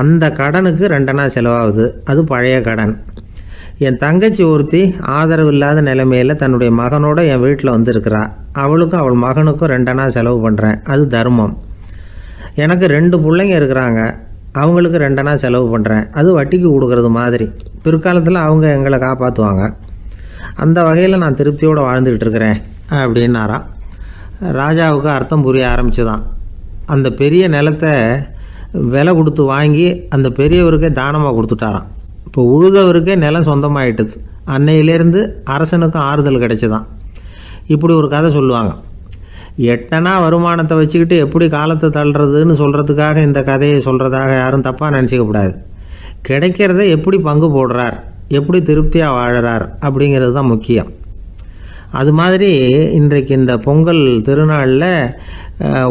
அந்த கடனுக்கு 2 அணா செலவாகுது, அது பழைய கடன். என் தங்கச்சி ஒருத்தி ஆதரவு இல்லாத நிலைமையில் தன்னுடைய மகனோட என் வீட்டில் வந்துருக்கிறா. அவளுக்கும் அவள் மகனுக்கும் 2 அணா செலவு பண்ணுறேன், அது தர்மம். எனக்கு 2 பிள்ளைங்க இருக்கிறாங்க, அவங்களுக்கு 2 அணா செலவு பண்ணுறேன், அது வட்டிக்கு கொடுக்கறது மாதிரி. பிற்காலத்தில் அவங்க எங்களை காப்பாற்றுவாங்க. அந்த வகையில் நான் திருப்தியோடு வாழ்ந்துக்கிட்டு இருக்கிறேன் அப்படின்னாராம். ராஜாவுக்கு அர்த்தம் புரிய ஆரம்பிச்சுதான். அந்த பெரிய நிலத்தை விலை கொடுத்து வாங்கி அந்த பெரியவருக்கே தானமாக கொடுத்துட்டாராம். இப்போ உழுதவருக்கே நிலம் சொந்தமாயிட்டுது. அன்னையிலேருந்து அரசனுக்கும் ஆறுதல் கிடைச்சிதான். இப்படி ஒரு கதை சொல்லுவாங்க. 8 அணா வருமானத்தை வச்சுக்கிட்டு எப்படி காலத்தை தள்ளுறதுன்னு சொல்கிறதுக்காக இந்த கதையை சொல்கிறதாக யாரும் தப்பாக நினச்சிக்கக்கூடாது. கிடைக்கிறத எப்படி பங்கு போடுறார், எப்படி திருப்தியாக வாழறார் அப்படிங்கிறது தான் முக்கியம். அது மாதிரி இன்றைக்கு இந்த பொங்கல் திருநாளில்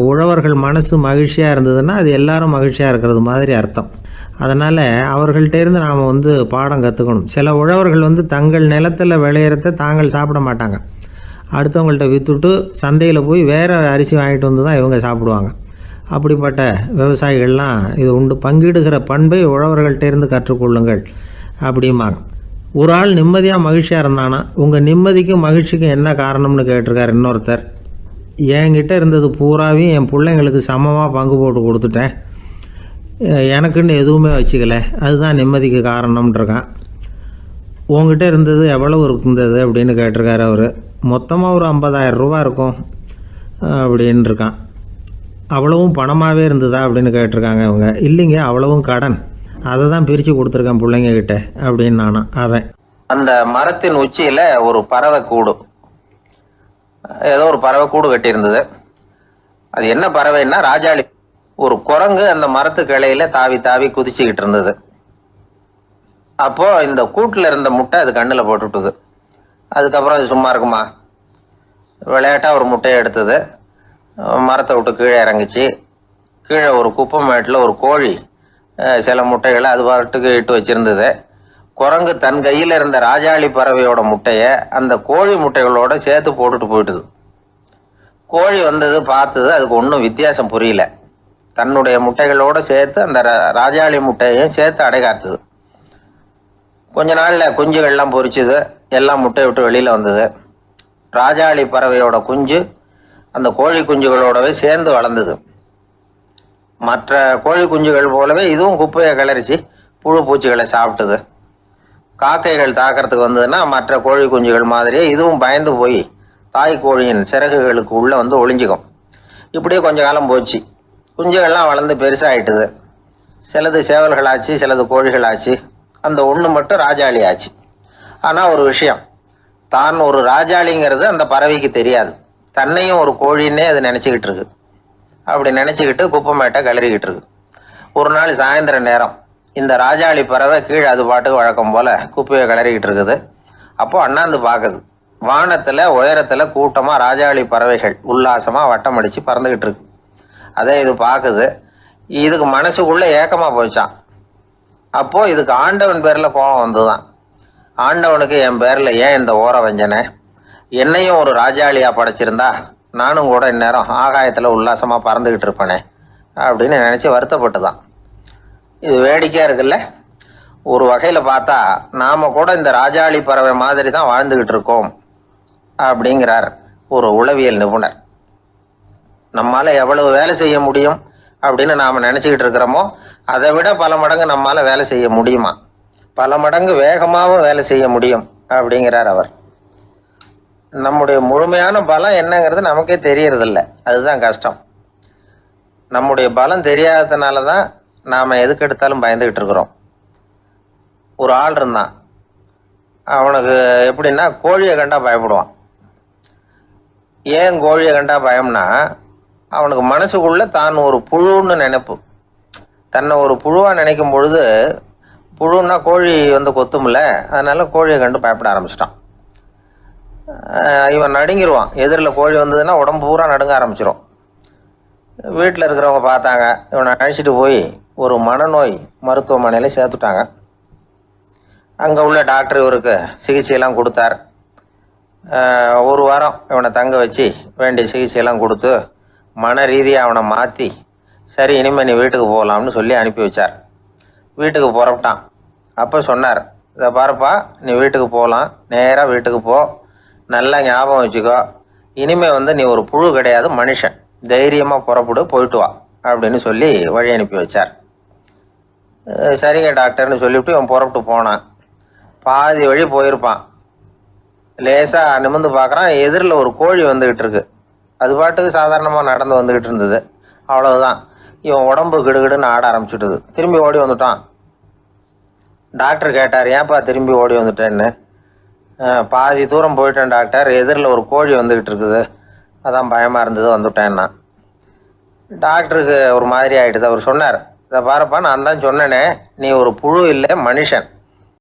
உழவர்கள் மனசு மகிழ்ச்சியாக இருந்ததுன்னா அது எல்லாரும் மகிழ்ச்சியாக இருக்கிறது மாதிரி அர்த்தம். அதனால் அவர்கள்ட்டேருந்து நாம் பாடம் கற்றுக்கணும். சில உழவர்கள் தங்கள் நிலத்தில் விளையிறத தாங்கள் சாப்பிட மாட்டாங்க. அடுத்தவங்கள்ட்ட விற்றுட்டு சந்தையில் போய் வேறு அரிசி வாங்கிட்டு வந்து தான் இவங்க சாப்பிடுவாங்க. அப்படிப்பட்ட விவசாயிகள்லாம் இது உண்டு. பங்கிடுகிற பண்பை உழவர்கள்ட்டேருந்து கற்றுக்கொள்ளுங்கள் அப்படிம்பாங்க. ஒரு ஆள் நிம்மதியாக மகிழ்ச்சியாக இருந்தானா உங்கள் நிம்மதிக்கும் மகிழ்ச்சிக்கும் என்ன காரணம்னு கேட்டிருக்கார் இன்னொருத்தர். என்கிட்ட இருந்தது பூராவையும் என் பிள்ளைங்களுக்கு சமமாக பங்கு போட்டு கொடுத்துட்டேன், எனக்குன்னு எதுவுமே வச்சுக்கல, அதுதான் நிம்மதிக்கு காரணம்ன்றிருக்கான். உங்ககிட்ட இருந்தது எவ்வளவு இருந்தது அப்படின்னு கேட்டிருக்காரு அவர். மொத்தமாக ஒரு 50,000 ரூபா இருக்கும் அப்படின்னு இருக்கான். அவ்வளவும் பணமாகவே இருந்ததா அப்படின்னு கேட்டிருக்காங்க இவங்க. இல்லைங்க, அவ்வளவும் கடன், அதை தான் பிரித்து கொடுத்துருக்கேன் பிள்ளைங்க கிட்ட அப்படின்னு நானும். அவன் அந்த மரத்தின் உச்சியில ஒரு பறவை கூடு, ஏதோ ஒரு பறவை கூடு கட்டியிருந்தது. அது என்ன பறவைன்னா ராஜாளி. ஒரு குரங்கு அந்த மரத்து கிளையில தாவி தாவி குதிச்சுக்கிட்டு இருந்தது. அப்போ இந்த கூட்டுல இருந்த முட்டை அது கண்ணுல போட்டுவிட்டது. அதுக்கப்புறம் அது சும்மா இருக்குமா, விளையாட்டா ஒரு முட்டையை எடுத்தது, மரத்தை விட்டு கீழே இறங்குச்சு. கீழே ஒரு குப்பை மேட்டில் ஒரு கோழி சில முட்டைகளை அது பாட்டுக்கு இட்டு வச்சிருந்தது. குரங்கு தன் கையில் இருந்த ராஜாளி பறவையோட முட்டையை அந்த கோழி முட்டைகளோட சேர்த்து போட்டுட்டு போயிட்டுது. கோழி வந்தது, பார்த்தது, அதுக்கு ஒன்றும் வித்தியாசம் புரியல. தன்னுடைய முட்டைகளோட சேர்த்து அந்த ராஜாளி முட்டையையும் சேர்த்து அடைகாத்துது. கொஞ்ச நாள்ல குஞ்சுகள்லாம் பொரிச்சுது, எல்லாம் முட்டையை விட்டு வெளியில வந்தது. ராஜாளி பறவையோட குஞ்சு அந்த கோழி குஞ்சுகளோடவே சேர்ந்து வளர்ந்தது. மற்ற கோழி குஞ்சுகள் போலவே இதுவும் குப்பையை கிளறிச்சு புழு பூச்சிகளை சாப்பிட்டுது. காக்கைகள் தாக்கிறதுக்கு வந்ததுன்னா மற்ற கோழி குஞ்சுகள் மாதிரியே இதுவும் பயந்து போய் தாய் கோழியின் சிறகுகளுக்கு உள்ள ஒளிஞ்சிக்கும். இப்படியே கொஞ்ச காலம் போச்சு. குஞ்சுகள்லாம் வளர்ந்து பெருசாயிட்டுது. சிலது சேவல்களாச்சு, சிலது கோழிகளாச்சு. அந்த ஒண்ணு மட்டும் ராஜாளி ஆச்சு. ஆனா ஒரு விஷயம், தான் ஒரு ராஜாளிங்கிறது அந்த பறவைக்கு தெரியாது. தன்னையும் ஒரு கோழின்னே அது நினைச்சுக்கிட்டு இருக்கு. அப்படி நினைச்சுக்கிட்டு குப்பை மேட்டை கிளறிக்கிட்டு இருக்கு. ஒரு நாள் சாயந்தர நேரம் இந்த ராஜாளி பறவை கீழே அது பாட்டுக்கு வழக்கம் போல குப்பையை கிளறிக்கிட்டு இருக்குது. அப்போ அண்ணாந்து பாக்குது. வானத்துல உயரத்துல கூட்டமா ராஜாளி பறவைகள் உல்லாசமா வட்டம் அடிச்சு பறந்துகிட்டு இருக்கு. அதே இது பாக்குது. இதுக்கு மனசுக்குள்ள ஏக்கமா போச்சான். அப்போ இதுக்கு ஆண்டவன் பேர்ல கோபம் வந்துதான். ஆண்டவனுக்கு என் பேர்ல ஏன் இந்த ஓர வஞ்சனை, என்னையும் ஒரு ராஜாளியா படைச்சிருந்தா நானும் கூட இந்நேரம் ஆகாயத்துல உல்லாசமா பறந்துகிட்டு இருப்பேனே அப்படின்னு நினைச்சு வருத்தப்பட்டுதான். இது வேடிக்கையா இருக்குல்ல. ஒரு வகையில பார்த்தா நாம கூட இந்த ராஜாளி பறவை மாதிரி தான் வாழ்ந்துகிட்டு இருக்கோம் அப்படிங்கிறார் ஒரு உளவியல் நிபுணர். நம்மால எவ்வளவு வேலை செய்ய முடியும் அப்படின்னு நாம நினைச்சுக்கிட்டு இருக்கிறோமோ அதை விட பல மடங்கு நம்மால வேலை செய்ய முடியுமா, பல மடங்கு வேகமாகவும் வேலை செய்ய முடியும் அப்படிங்கிறார் அவர். நம்முடைய முழுமையான பலம் என்னங்கிறது நமக்கே தெரியறதில்ல, அதுதான் கஷ்டம். நம்முடைய பலம் தெரியாததுனாலதான் நாம எதுக்கு எடுத்தாலும் பயந்துகிட்டு இருக்கிறோம். ஒரு ஆள் இருந்தான், அவனுக்கு எப்படின்னா கோழியை கண்டா பயப்படுவான். ஏன் கோழியை கண்டா பயம்னா, அவனுக்கு மனசுக்குள்ள தான் ஒரு புழுன்னு நினைப்பு. தன்னை ஒரு புழுவா நினைக்கும் பொழுது, புழுன்னா கோழி கொத்தும்ல, அதனால கோழியை கண்டு பயப்பட ஆரம்பிச்சிட்டான். இவன் நடுங்கிடுவான். எதிரில் கோழி வந்ததுன்னா உடம்பு பூரா நடுங்க ஆரம்பிச்சிடும். வீட்டில் இருக்கிறவங்க பார்த்தாங்க. இவனை அழைச்சிட்டு போய் ஒரு மனநோய் மருத்துவமனையில சேர்த்துட்டாங்க. அங்க உள்ள டாக்டர் இவருக்கு சிகிச்சையெல்லாம் கொடுத்தார். ஒரு வாரம் இவனை தங்க வச்சு வேண்டிய சிகிச்சையெல்லாம் கொடுத்து மன ரீதியாக அவனை மாற்றி, சரி இனிமேல் நீ வீட்டுக்கு போகலாம்னு சொல்லி அனுப்பி வச்சார். வீட்டுக்கு புறப்பட்டான். அப்போ சொன்னார், இதை பாருப்பா, நீ வீட்டுக்கு போகலாம், நேராக வீட்டுக்கு போ, நல்லா ஞாபகம் வச்சுக்கோ, இனிமே நீ ஒரு புழு கிடையாது, மனுஷன், தைரியமா புறப்படு, போயிட்டு வா அப்படின்னு சொல்லி வழி அனுப்பி வச்சார். சரிங்க டாக்டர்னு சொல்லிவிட்டு இவன் புறப்பட்டு போனான். பாதி வழி போயிருப்பான். லேசா நிமிர்ந்து பார்க்கறான், எதிரில் ஒரு கோழி வந்துகிட்டு இருக்கு. அது பாட்டுக்கு சாதாரணமா நடந்து வந்துகிட்டு இருந்தது. அவ்வளவுதான், இவன் உடம்பு கிடுகிடுன்னு ஆட ஆரம்பிச்சுட்டுது. திரும்பி ஓடி வந்துட்டான். டாக்டர் கேட்டார், ஏன்பா திரும்பி ஓடி வந்துட்டேன்னு. பாதி தூரம் போயிட்டேன் டாக்டர், எதிரில் ஒரு கோழி வந்துகிட்டு இருக்குது, அதான் பயமா இருந்தது, வந்துட்டேன்னா. டாக்டருக்கு ஒரு மாதிரி ஆயிடுது. அவர் சொன்னார், இதை பாருப்பா, நான் தான் சொன்னேனே, நீ ஒரு புழு இல்லை, மனுஷன்,